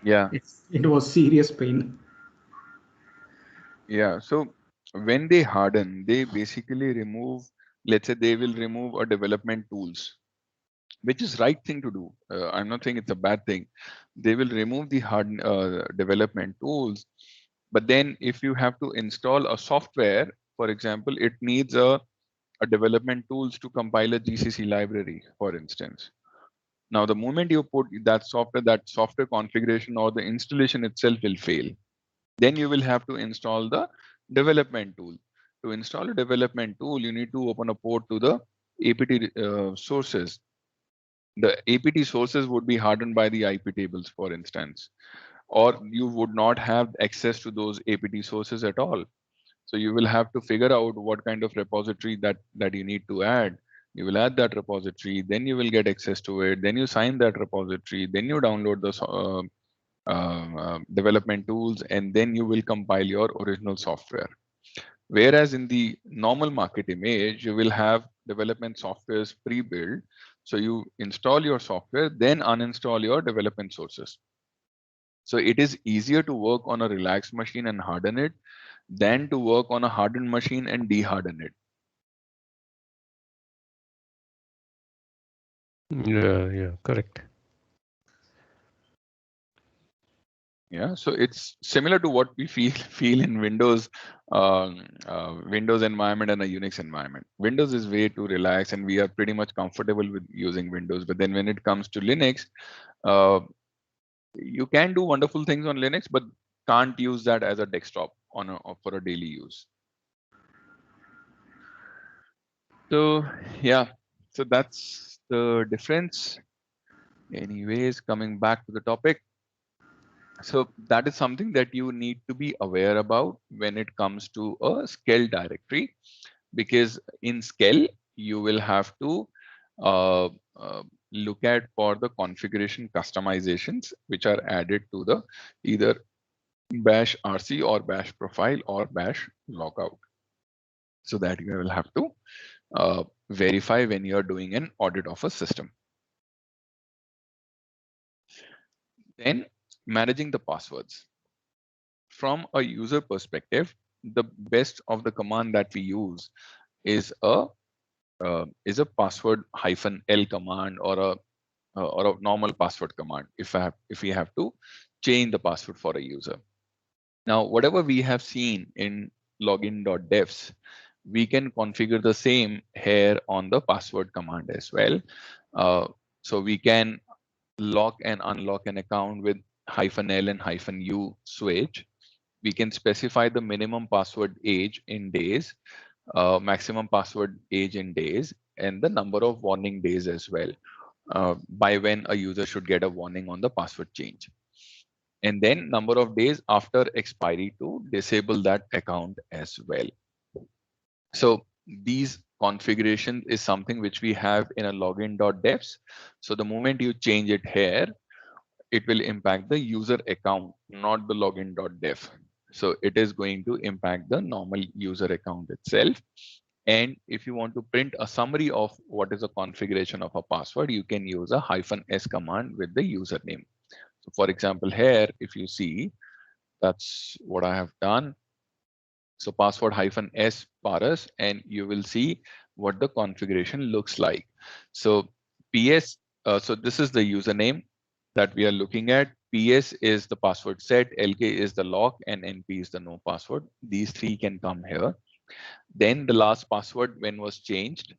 S1: Yeah,
S2: It was serious pain.
S1: yeah. So when they harden, they basically remove, let's say they will remove a development tools, which is right thing to do. I'm not saying it's a bad thing. They will remove the hard development tools, but then if you have to install a software, for example, it needs a development tools to compile a GCC library, for instance. Now, the moment you put that software configuration or the installation itself will fail. Then you will have to install the development tool. To install a development tool, you need to open a port to the APT sources. The APT sources would be hardened by the IP tables, for instance, or you would not have access to those apt sources at all. So you will have to figure out what kind of repository that you need to add. You will add that repository, then you will get access to it, then you sign that repository, then you download the development tools, and then you will compile your original software. Whereas in the normal market image, you will have development softwares pre-built. So you install your software, then uninstall your development sources. So it is easier to work on a relaxed machine and harden it than to work on a hardened machine and de-harden it.
S4: Yeah, correct.
S1: Yeah, so it's similar to what we feel in Windows, Windows environment and a Unix environment. Windows is way too relaxed, and we are pretty much comfortable with using Windows. But then when it comes to Linux, uh, you can do wonderful things on Linux, but can't use that as a desktop for a daily use. So yeah, so that's the difference. Anyways, coming back to the topic. So that is something that you need to be aware about when it comes to a Skell directory, because in Skell you will have to uh, look at for the configuration customizations which are added to the either bash RC or bash profile or bash logout, so that you will have to verify when you are doing an audit of a system. Then managing the passwords. From a user perspective, the best of the command that we use is a password -l command or a normal password command if we have to change the password for a user. Now, whatever we have seen in login.defs, we can configure the same here on the password command as well. So we can lock and unlock an account with -l and -u switch. We can specify the minimum password age in days, maximum password age in days, and the number of warning days as well, by when a user should get a warning on the password change. And then number of days after expiry to disable that account as well. So these configuration is something which we have in a login.defs. So the moment you change it here, it will impact the user account, not the login.def. So it is going to impact the normal user account itself. And if you want to print a summary of what is a configuration of a password, you can use a -s command with the username. So for example, here, if you see, that's what I have done. So password -s paras, and you will see what the configuration looks like. So PS, so this is the username that we are looking at. PS is the password set, LK is the lock, and NP is the no password. These three can come here. Then the last password when was changed,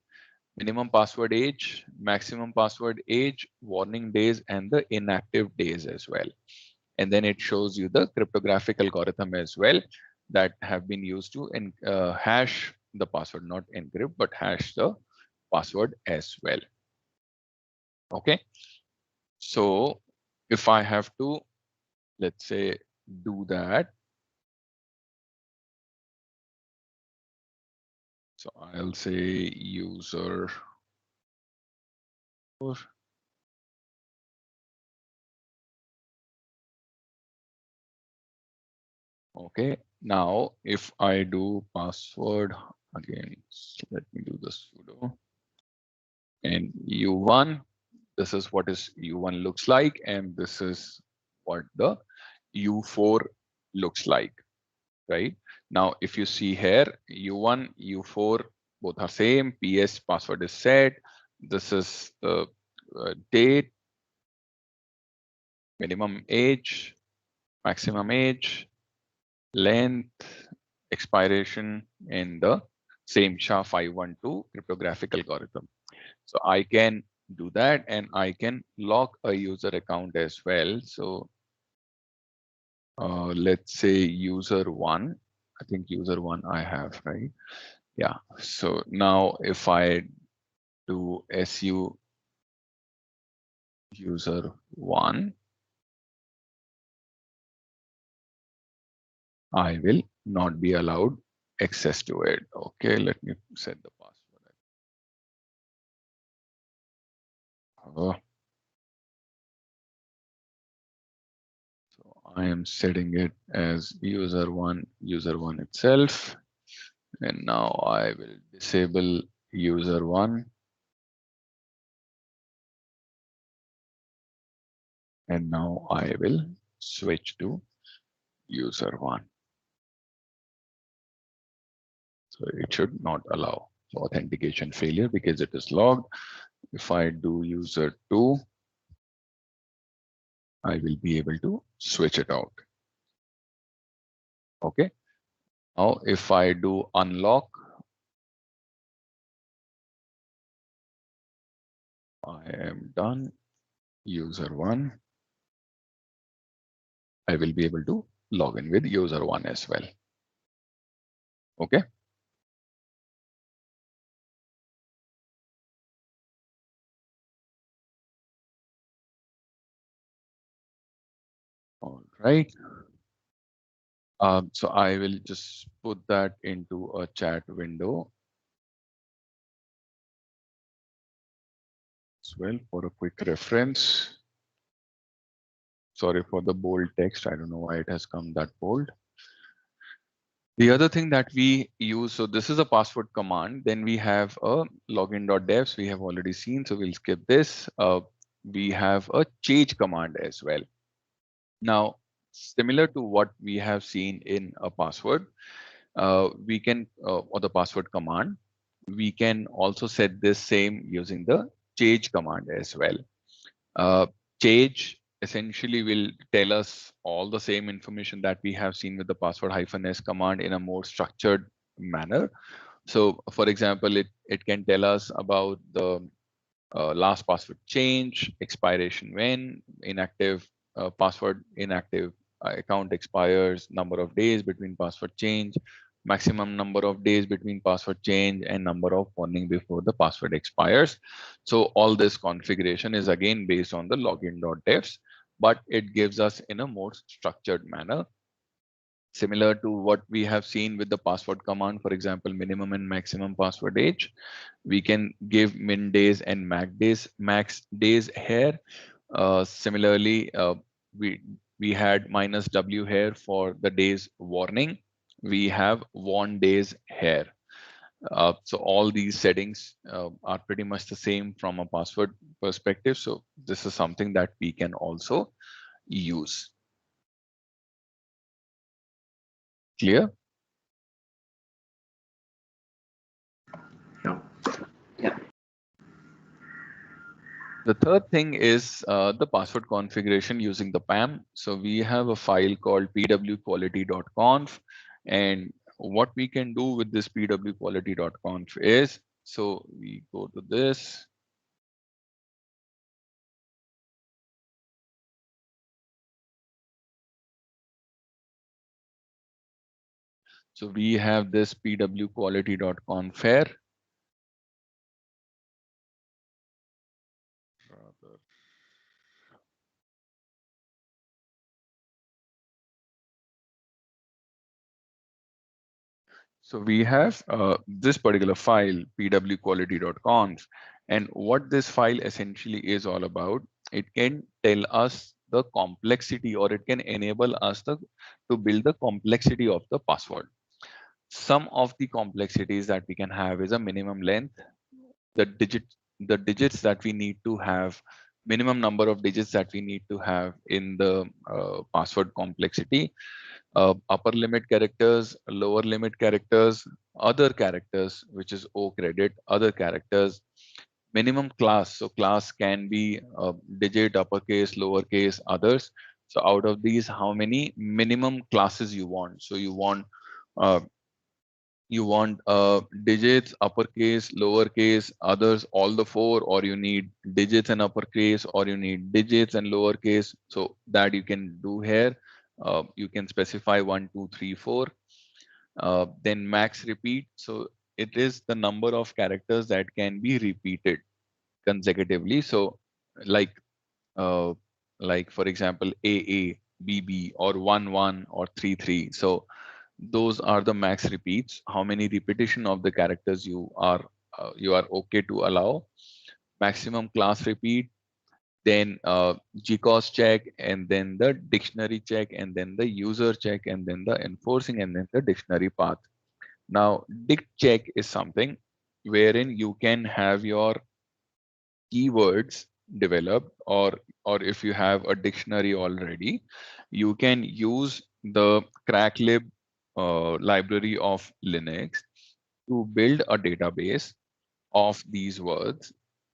S1: minimum password age, maximum password age, warning days, and the inactive days as well. And then it shows you the cryptographic algorithm as well that have been used to hash the password, not encrypt, but hash the password as well. Okay. So if I have to, let's say, do that. So I'll say user. Okay, now if I do password again, let me do the sudo and u1. This is what is u1 looks like, and this is what the u4 looks like, right? Now, if you see here, u1, u4, both are same. PS password is set. This is the date, minimum age, maximum age, length, expiration, in the same SHA-512 cryptographic algorithm. So I can do that, and I can lock a user account as well. So let's say user one. I think user one I have, right? Yeah. So now if I do SU user one, I will not be allowed access to it. Okay, let me set the password. Oh. So I am setting it as user1 itself. And now I will disable user1. And now I will switch to user1. So it should not allow authentication failure because it is logged. If I do user2, I will be able to switch it out. Okay. Now, if I do unlock, I am done. User1, I will be able to log in with user1 as well. Okay. All right. So I will just put that into a chat window as well for a quick reference. Sorry for the bold text. I don't know why it has come that bold. The other thing that we use, so this is a password command. Then we have a login.devs we have already seen. So we'll skip this. We have a change command as well. Now, similar to what we have seen in a password, we can, or the password command, we can also set this same using the change command as well. Change essentially will tell us all the same information that we have seen with the password -s command in a more structured manner. So for example, it can tell us about the last password change, expiration when, inactive password inactive account expires, number of days between password change, maximum number of days between password change, and number of warning before the password expires. So all this configuration is again based on the login.devs, but it gives us in a more structured manner, similar to what we have seen with the password command. For example, minimum and maximum password age, we can give min days and max days here. Similarly, we had -w here for the days warning. We have warn days here. So all these settings are pretty much the same from a password perspective. So this is something that we can also use. Clear?
S2: Yeah.
S1: The third thing is the password configuration using the PAM. So we have a file called pwquality.conf, and what we can do with this pwquality.conf is, so we go to this. So we have this pwquality.conf here. So we have this particular file, pwquality.conf, and what this file essentially is all about, it can tell us the complexity, or it can enable us to build the complexity of the password. Some of the complexities that we can have is a minimum length, the digits that we need to have, minimum number of digits that we need to have in the password complexity, upper limit characters, lower limit characters, other characters, which is O credit, other characters, minimum class. So class can be digit, uppercase, lowercase, others. So out of these, how many minimum classes you want? So uh, you want digits, uppercase, lowercase, others, all the four, or you need digits and uppercase, or you need digits and lowercase. So that you can do here. You can specify 1, 2, 3, 4. Then max repeat. So it is the number of characters that can be repeated consecutively. So like for example, AA, BB, or 1, 1, or 3, 3. So those are the max repeats, how many repetition of the characters you are okay to allow. Maximum class repeat, then GCOS check, and then the dictionary check, and then the user check, and then the enforcing, and then the dictionary path. Now, dict check is something wherein you can have your keywords developed, or if you have a dictionary already, you can use the cracklib library of Linux to build a database of these words,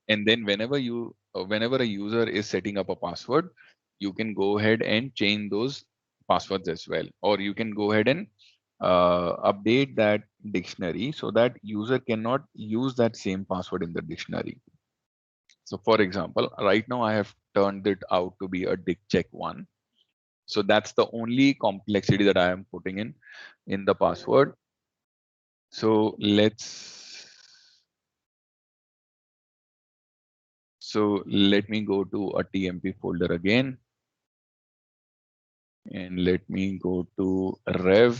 S1: and then whenever a user is setting up a password, you can go ahead and change those passwords as well, or you can go ahead and update that dictionary so that user cannot use that same password in the dictionary. So for example, right now I have turned it out to be a dict check one. So that's the only complexity that I am putting in the password. So let me go to a TMP folder again, and let me go to Rev.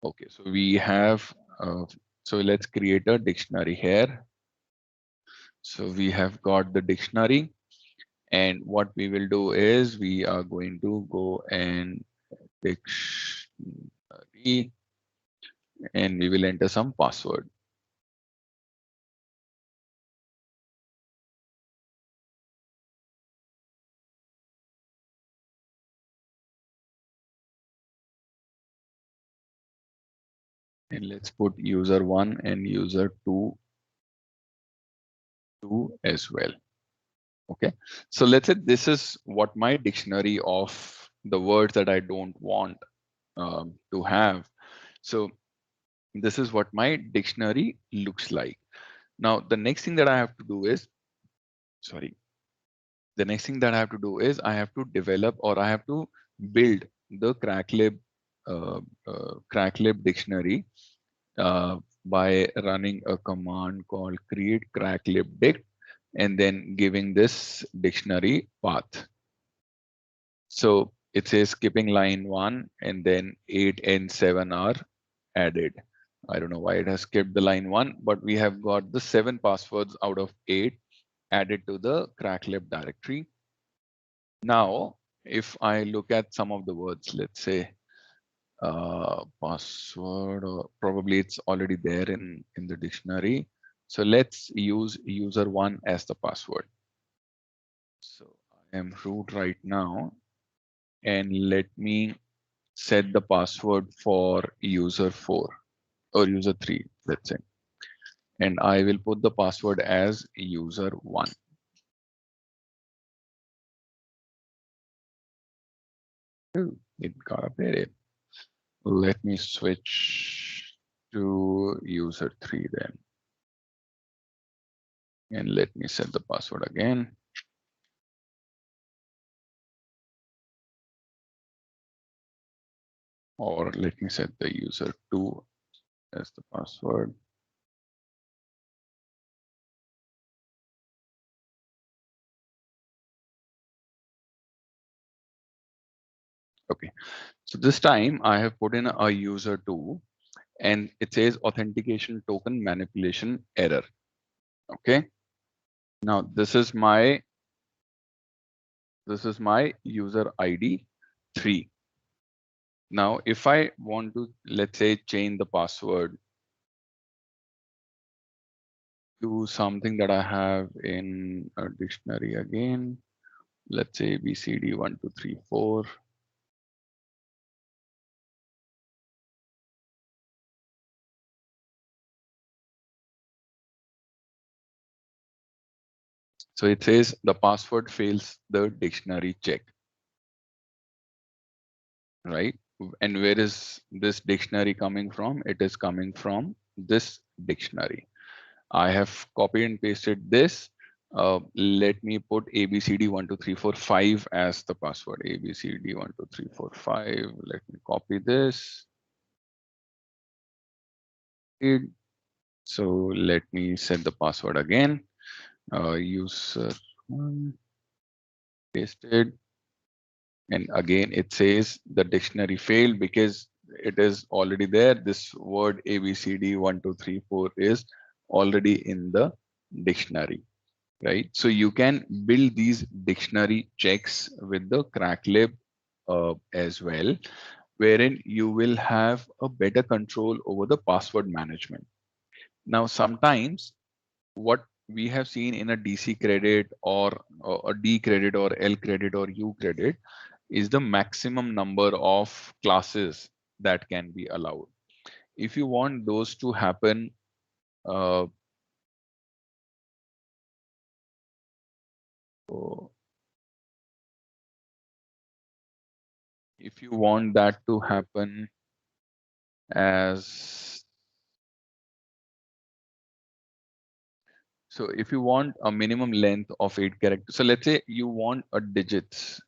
S1: Okay, so we have, so let's create a dictionary here. So we have got the dictionary, and what we will do is we are going to go and dictionary, and we will enter some password. And let's put user 1 and user 2 as well. Okay, so let's say this is what my dictionary of the words that I don't want to have. So this is what my dictionary looks like. Now, the next thing that I have to do is, I have to develop, or I have to build the cracklib dictionary by running a command called create cracklib dict, and then giving this dictionary path. So it says skipping line 1, and then 8 and 7 are added. I don't know why it has skipped the line 1, but we have got the 7 passwords out of 8 added to the cracklib directory. Now, if I look at some of the words, let's say password, or probably it's already there in the dictionary. So let's use user 1 as the password. So I am root right now, and let me set the password for user 4 or user 3, let's say, and I will put the password as user 1. Ooh, it got updated. Let me switch to user 3 then, and let me set the password again. Or let me set the user 2 as the password. Okay, so this time I have put in a user 2, and it says authentication token manipulation error. Okay, now this is my user ID 3. Now, if I want to, let's say, change the password to something that I have in a dictionary again, let's say ABCD1234. So it says the password fails the dictionary check, right? And where is this dictionary coming from? It is coming from this dictionary. I have copied and pasted this. Let me put ABCD12345 as the password. ABCD12345. Let me copy this. So let me set the password again. User one, pasted. And again, it says the dictionary failed because it is already there. This word ABCD 1, 2, 3, 4 is already in the dictionary, right? So you can build these dictionary checks with the crack as well, wherein you will have a better control over the password management. Now, sometimes what we have seen in a DC credit or a D credit or L credit or U credit is the maximum number of classes that can be allowed. If you want those to happen, uh, so if you want that to happen as, so if you want a minimum length of 8 characters, so let's say you want a digits.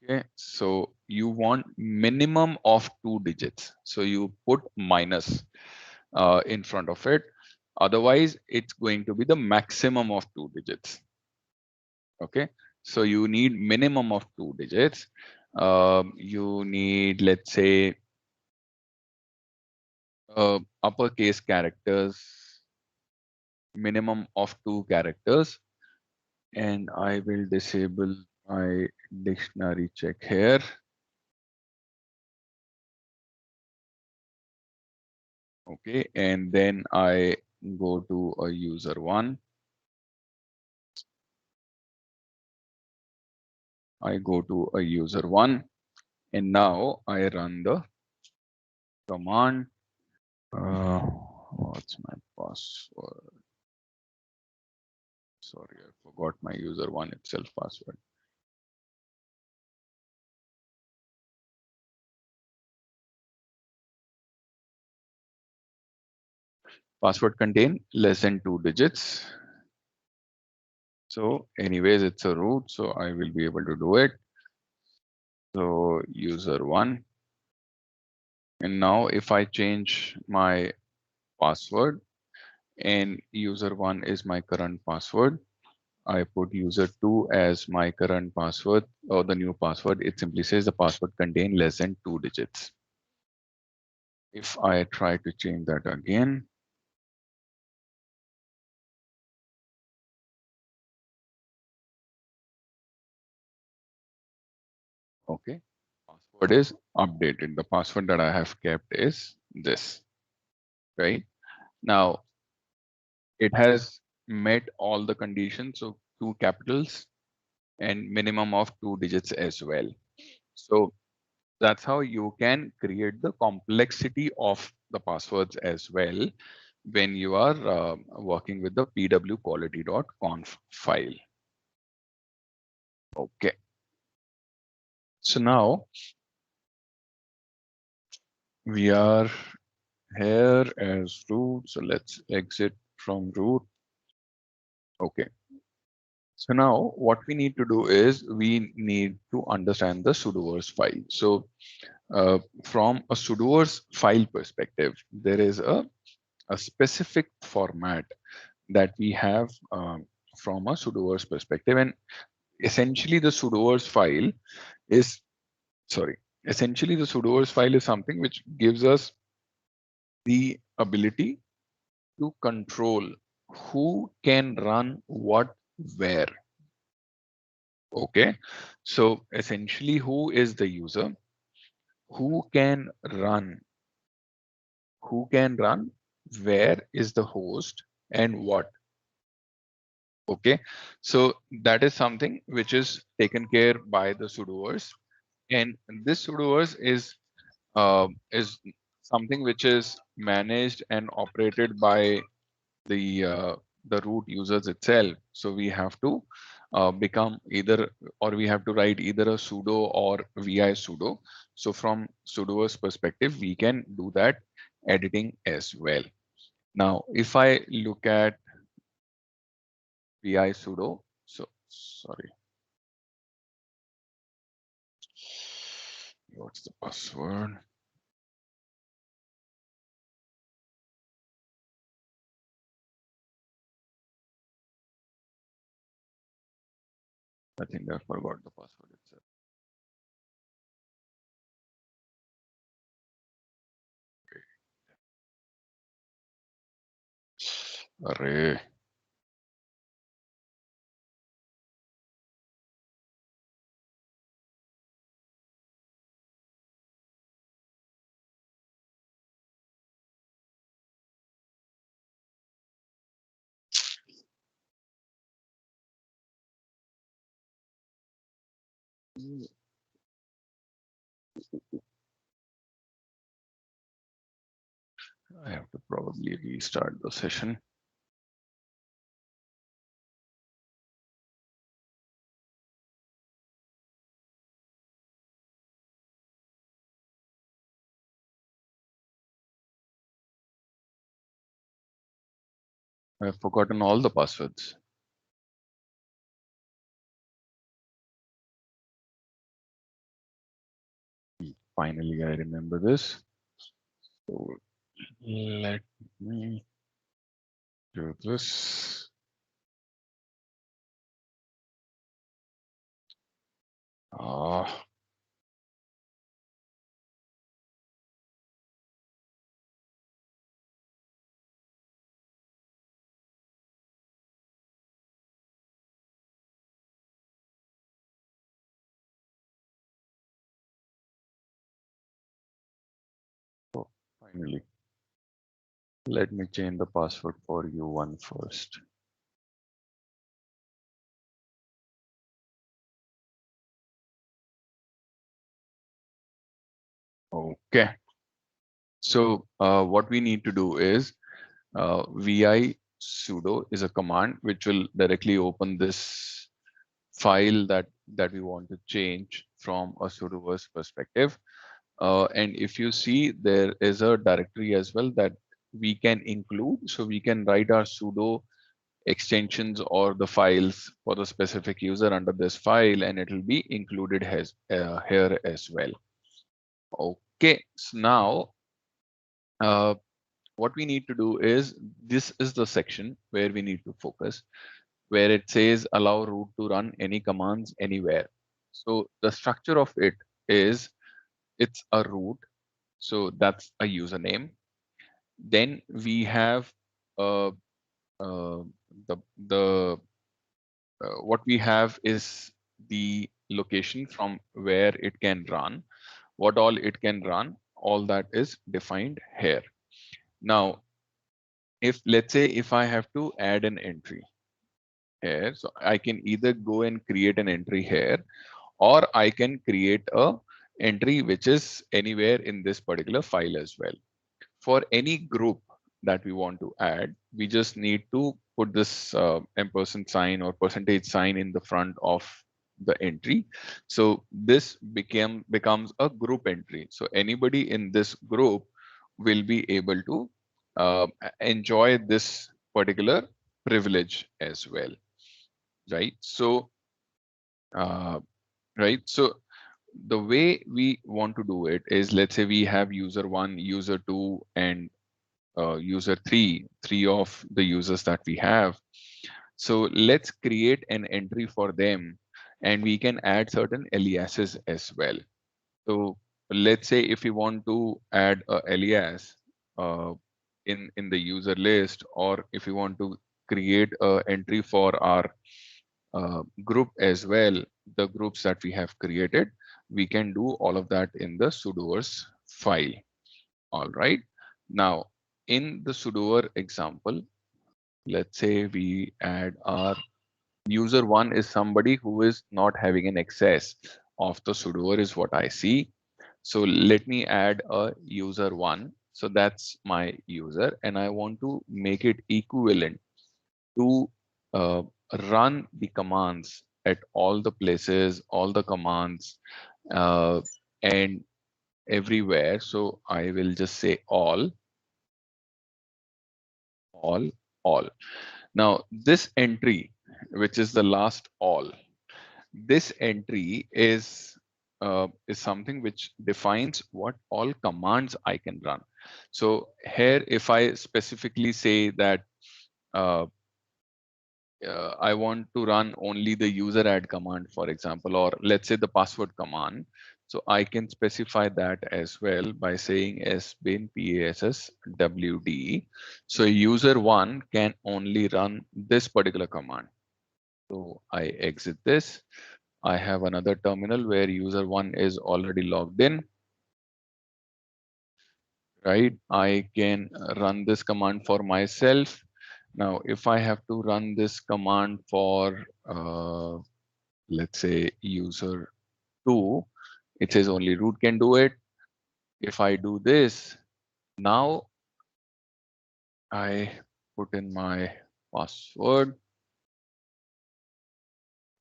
S1: Okay, so you want minimum of 2 digits. So you put minus in front of it. Otherwise, it's going to be the maximum of 2 digits. Okay, so you need minimum of 2 digits. You need, let's say, uppercase characters, minimum of 2 characters, and I will disable my dictionary check here. Okay, and then I go to a user one. I go to a user one, and now I run the command. What's my password? Sorry, I forgot my user one itself password. Password contain less than 2 digits. So anyways, it's a root, so I will be able to do it. So user one. And now if I change my password and user one is my current password, I put user two as my current password or the new password, it simply says the password contain less than 2 digits. If I try to change that again, okay, password is updated. The password that I have kept is this, right? Now it has met all the conditions, so 2 capitals and minimum of 2 digits as well. So that's how you can create the complexity of the passwords as well when you are working with the pwquality.conf file. Okay. So now we are here as root. So let's exit from root. Okay. So now what we need to do is we need to understand the sudoers file. So from a sudoers file perspective, there is a specific format that we have from a sudoers perspective. And essentially the sudoers file is, sorry, essentially the sudoers file is something which gives us the ability to control who can run what where. Okay, so essentially who is the user, who can run, who can run, where is the host, and what. Okay, so that is something which is taken care by the sudoers, and this sudoers is something which is managed and operated by the root users itself. So we have to become either, or we have to write either a sudo or vi sudo. So from sudoers perspective, we can do that editing as well. Now, if I look at vi sudo, so sorry, what's the password? I think I forgot the password itself. Array. I have to probably restart the session. I've forgotten all the passwords. Finally, I remember this. So let me do this. Ah, finally. Let me change the password for U1 first. Okay. So what we need to do is vi sudo is a command which will directly open this file that we want to change from a sudoverse perspective. And if you see, there is a directory as well that we can include. So we can write our sudo extensions or the files for the specific user under this file, and it will be included here as well. Okay, so now what we need to do is, this is the section where we need to focus, where it says allow root to run any commands anywhere. So the structure of it is, it's a root. So that's a username. Then we have uh, uh, the what we have is the location from where it can run, what all it can run, all that is defined here. Now, if let's say if I have to add an entry here, so I can either go and create an entry here, or I can create a entry which is anywhere in this particular file as well. For any group that we want to add, we just need to put this ampersand sign or percentage sign in the front of the entry. So this becomes a group entry. So anybody in this group will be able to enjoy this particular privilege as well, right? So uh, right. So the way we want to do it is, let's say we have user one, user two, and user three of the users that we have. So let's create an entry for them, and we can add certain aliases as well. So let's say if we want to add a alias uh, in the user list, or if we want to create a entry for our group as well, the groups that we have created, we can do all of that in the sudoers file. All right. Now, in the sudoer example, let's say we add our user one is somebody who is not having an access of the sudoer is what I see. So let me add a user one. So that's my user, and I want to make it equivalent to uh, run the commands at all the places, all the commands, uh, and everywhere. So I will just say all, all, all. Now this entry, which is the last all, this entry is something which defines what all commands I can run. So here, if I specifically say that uh, I want to run only the user add command, for example, or let's say the password command. So I can specify that as well by saying sbin passwd. So user one can only run this particular command. So I exit this. I have another terminal where user one is already logged in, right? I can run this command for myself. Now, if I have to run this command for, let's say, user two, it says only root can do it. If I do this, now I put in my password.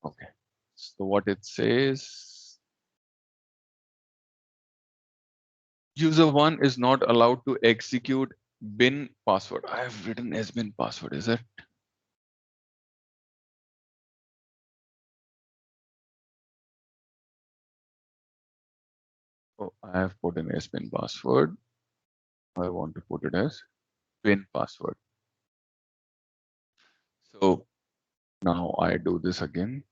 S1: Okay. So what it says, user one is not allowed to execute bin password. I have written as bin password, is it? Oh, I have put in as bin password. I want to put it as bin password. So now I do this again.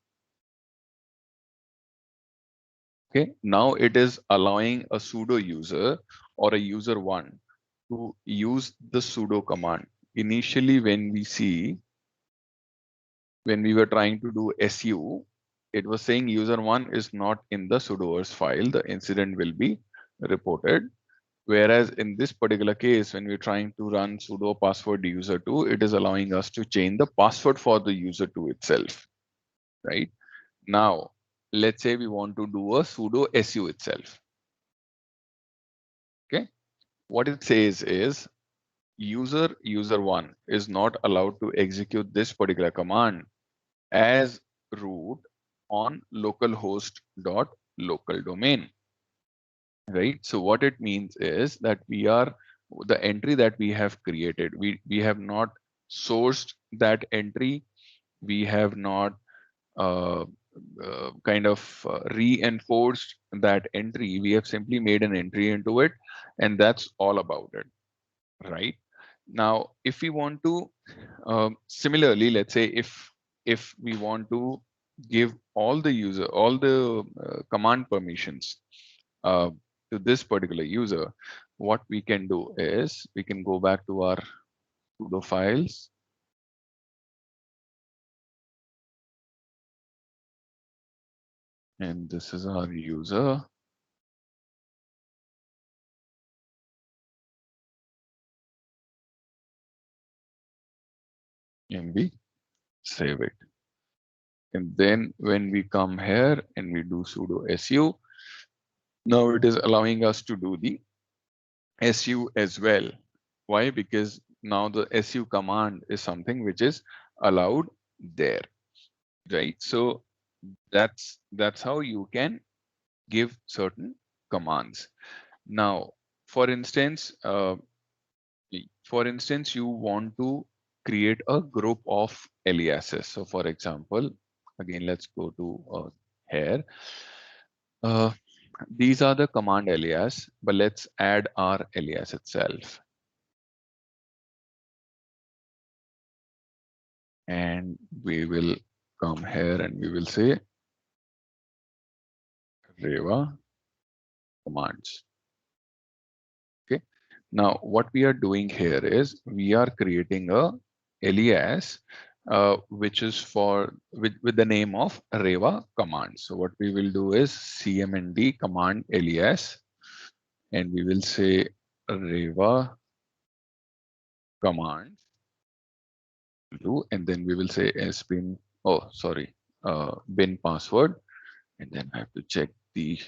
S1: Okay, now it is allowing a sudo user or a user one to use the sudo command. Initially, when we were trying to do su, it was saying user one is not in the sudoers file. The incident will be reported. Whereas in this particular case, when we're trying to run sudo password user two, it is allowing us to change the password for the user two itself, right? Now, let's say we want to do a sudo su itself. Okay, what it says is user one is not allowed to execute this particular command as root on localhost dot local domain, right? So what it means is that we are the entry that we have created, we have not sourced that entry, we have not uh, kind of reinforced that entry, we have simply made an entry into it, and that's all about it, right? Now if we want to similarly, let's say if we want to give all the user all the command permissions uh, to this particular user, what we can do is we can go back to our sudo files, and this is our user, and we save it. And then when we come here and we do sudo su, now it is allowing us to do the su as well. Why? Because now the su command is something which is allowed there, right? So that's how you can give certain commands. Now, for instance, you want to create a group of aliases. So, for example, again, let's go to here. Uh, these are the command alias, but let's add our alias itself. And we will come here and we will say Reva commands. Okay. Now, what we are doing here is we are creating a alias which is for with the name of Reva command. So what we will do is cmnd command alias, and we will say Reva command do, and then we will say sbin, oh sorry, bin password, and then I have to check the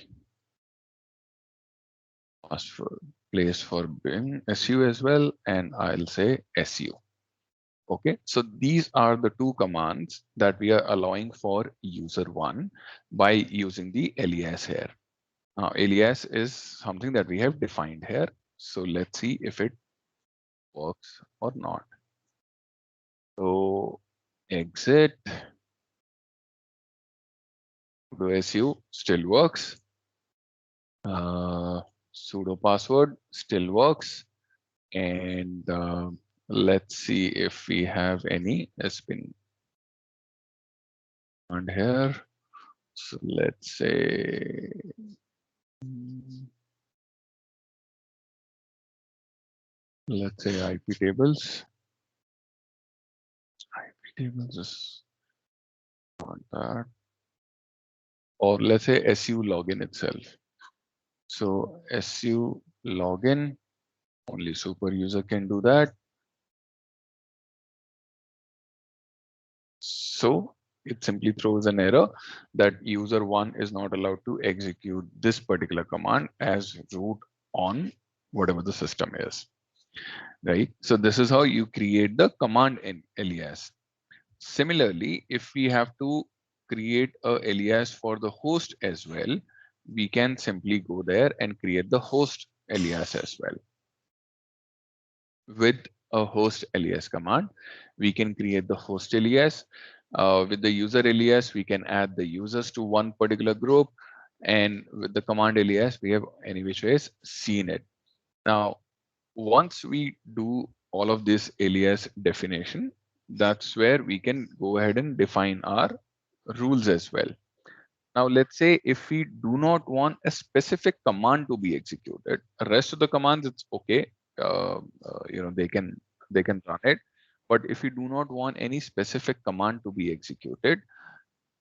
S1: password place for bin su as well, and I'll say su. Okay, so these are the two commands that we are allowing for user one by using the alias here. Now, alias is something that we have defined here. So let's see if it works or not. So exit sudo su still works. Sudo password still works. And let's see if we have any sbin And here, so let's say, let's say IP tables. IP tables is not that, or let's say SU login itself. So SU login, only super user can do that. So it simply throws an error that user one is not allowed to execute this particular command as root on whatever the system is, right? So this is how you create the command in alias. Similarly, if we have to create a alias for the host as well, we can simply go there and create the host alias as well. With a host alias command, we can create the host alias. With the user alias, we can add the users to one particular group. And with the command alias, we have any which ways seen it. Now, once we do all of this alias definition, that's where we can go ahead and define our rules as well. Now, let's say if we do not want a specific command to be executed, the rest of the commands, it's okay. They can run it. But if we do not want any specific command to be executed,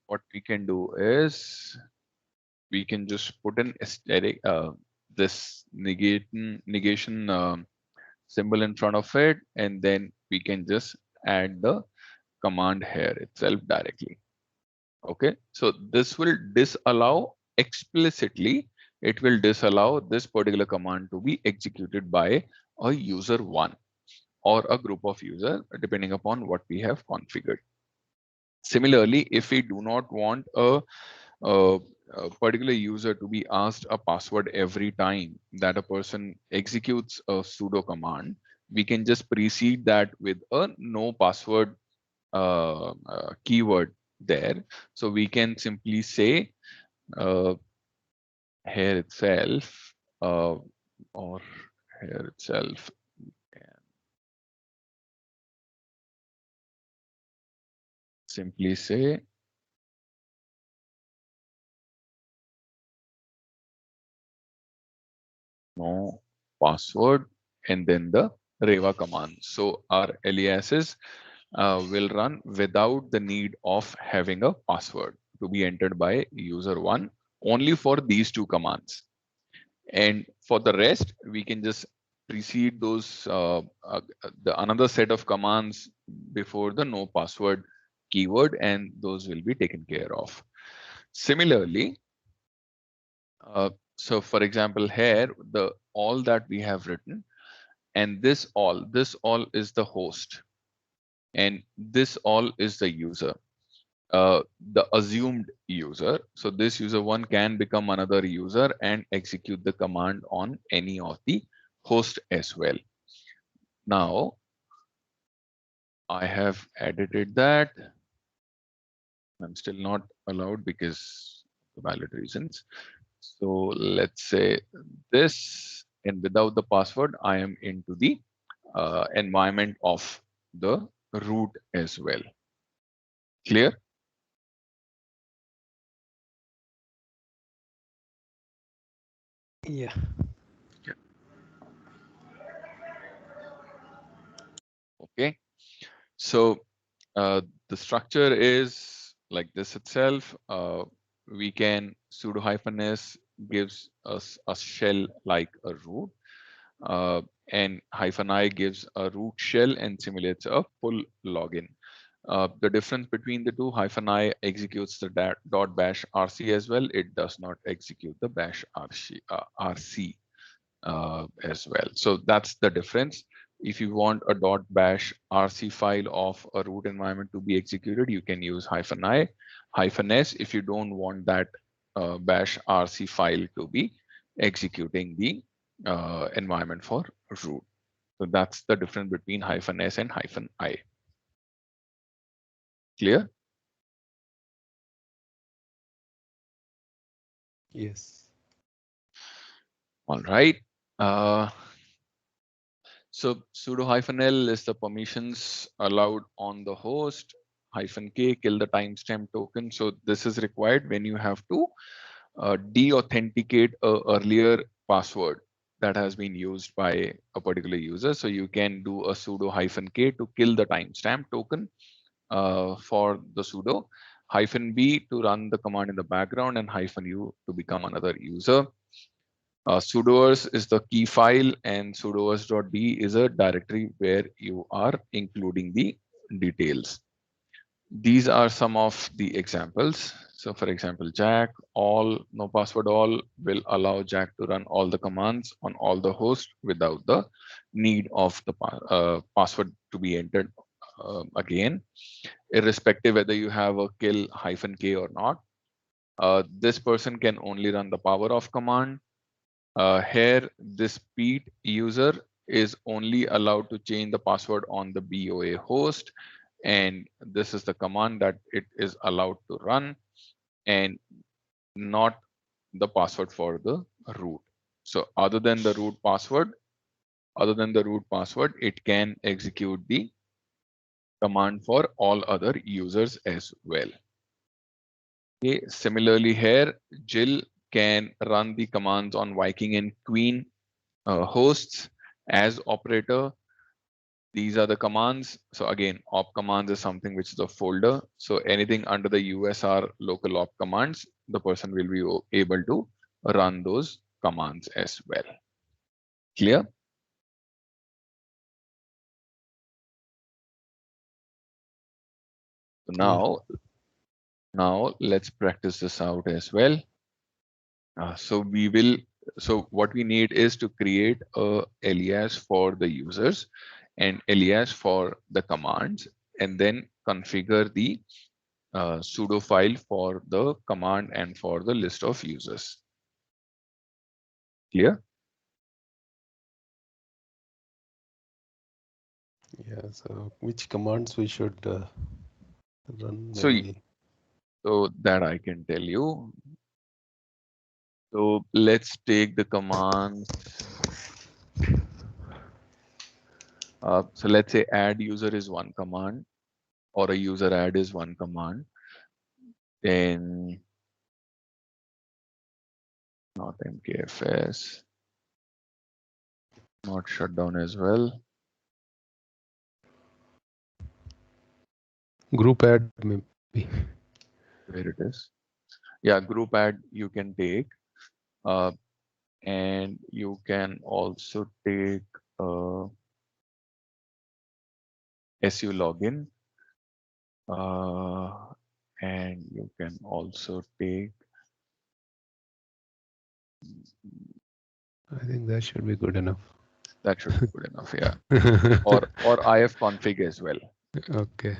S1: what we can do is we can just put an aesthetic, this negation symbol in front of it, and then we can just add the command here itself directly. Okay, so this will disallow explicitly, it will disallow this particular command to be executed by a user one or a group of users, depending upon what we have configured. Similarly, if we do not want a particular user to be asked a password every time that a person executes a sudo command, we can just precede that with a no password keyword there. So we can simply say uh, here itself, or here itself, and simply say no password and then the Reva command. So our aliases will run without the need of having a password to be entered by user one, only for these two commands. And for the rest, we can just precede those the another set of commands before the no password keyword, and those will be taken care of. Similarly, so for example, here the all that we have written, and this all is the host, and this all is the user, the assumed user. So this user one can become another user and execute the command on any of the host as well. Now I have edited that. I'm still not allowed because of valid reasons. So let's say this, and without the password, I am into the environment of the root as well. Clear?
S4: Yeah.
S1: Okay. So the structure is like this itself. We can sudo -s gives us a shell like a root, and -i gives a root shell and simulates a full login. The difference between the two, -i executes the dot bash rc as well. It does not execute the bash rc as well. So that's the difference. If you want a .bash RC file of a root environment to be executed, you can use -i, -s if you don't want that bash RC file to be executing the environment for root. So that's the difference between -s and -i. Clear?
S4: Yes.
S1: All right. So sudo -l is the permissions allowed on the host. -k, kill the timestamp token. So this is required when you have to de-authenticate a earlier password that has been used by a particular user. So you can do a sudo -k to kill the timestamp token for the sudo, -b to run the command in the background, and -u to become another user. Sudoers is the key file, and sudoers.d is a directory where you are including the details. These are some of the examples. So for example, Jack all, no password all will allow Jack to run all the commands on all the hosts without the need of the password to be entered again, irrespective whether you have a kill -k or not. This person can only run the power off command. Here, this Pete user is only allowed to change the password on the BOA host, and this is the command that it is allowed to run, and not the password for the root. So other than the root password, it can execute the command for all other users as well. Okay. Similarly here, Jill can run the commands on Viking and Queen hosts as operator. These are the commands. So again, op commands is something which is a folder. So anything under the USR local op commands, the person will be able to run those commands as well. Clear? So now let's practice this out as well. So what we need is to create a alias for the users and alias for the commands, and then configure the sudo file for the command and for the list of users. Clear?
S4: Yeah, so which commands we should run?
S1: So that I can tell you. So let's take the commands. So let's say add user is one command, or a user add is one command. Then not mkfs, not shutdown as well.
S4: Group add maybe.
S1: Where it is? Yeah, group add you can take, and you can also take su login, and you can also take.
S4: I think that should be good enough.
S1: That should be good enough, yeah. or ifconfig as well.
S4: Okay.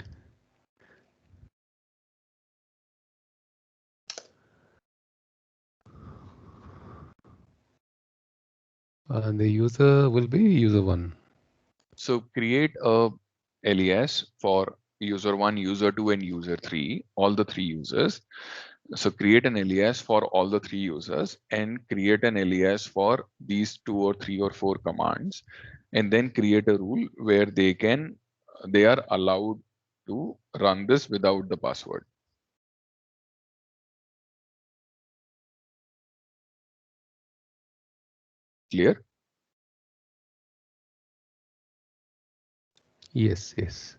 S4: And the user will be user one.
S1: So create a alias for user one, user two, and user three, all the three users. So create an alias for all the three users, and create an alias for these 2 or 3 or 4 commands, and then create a rule where they are allowed to run this without the password. Clear?
S4: Yes, yes.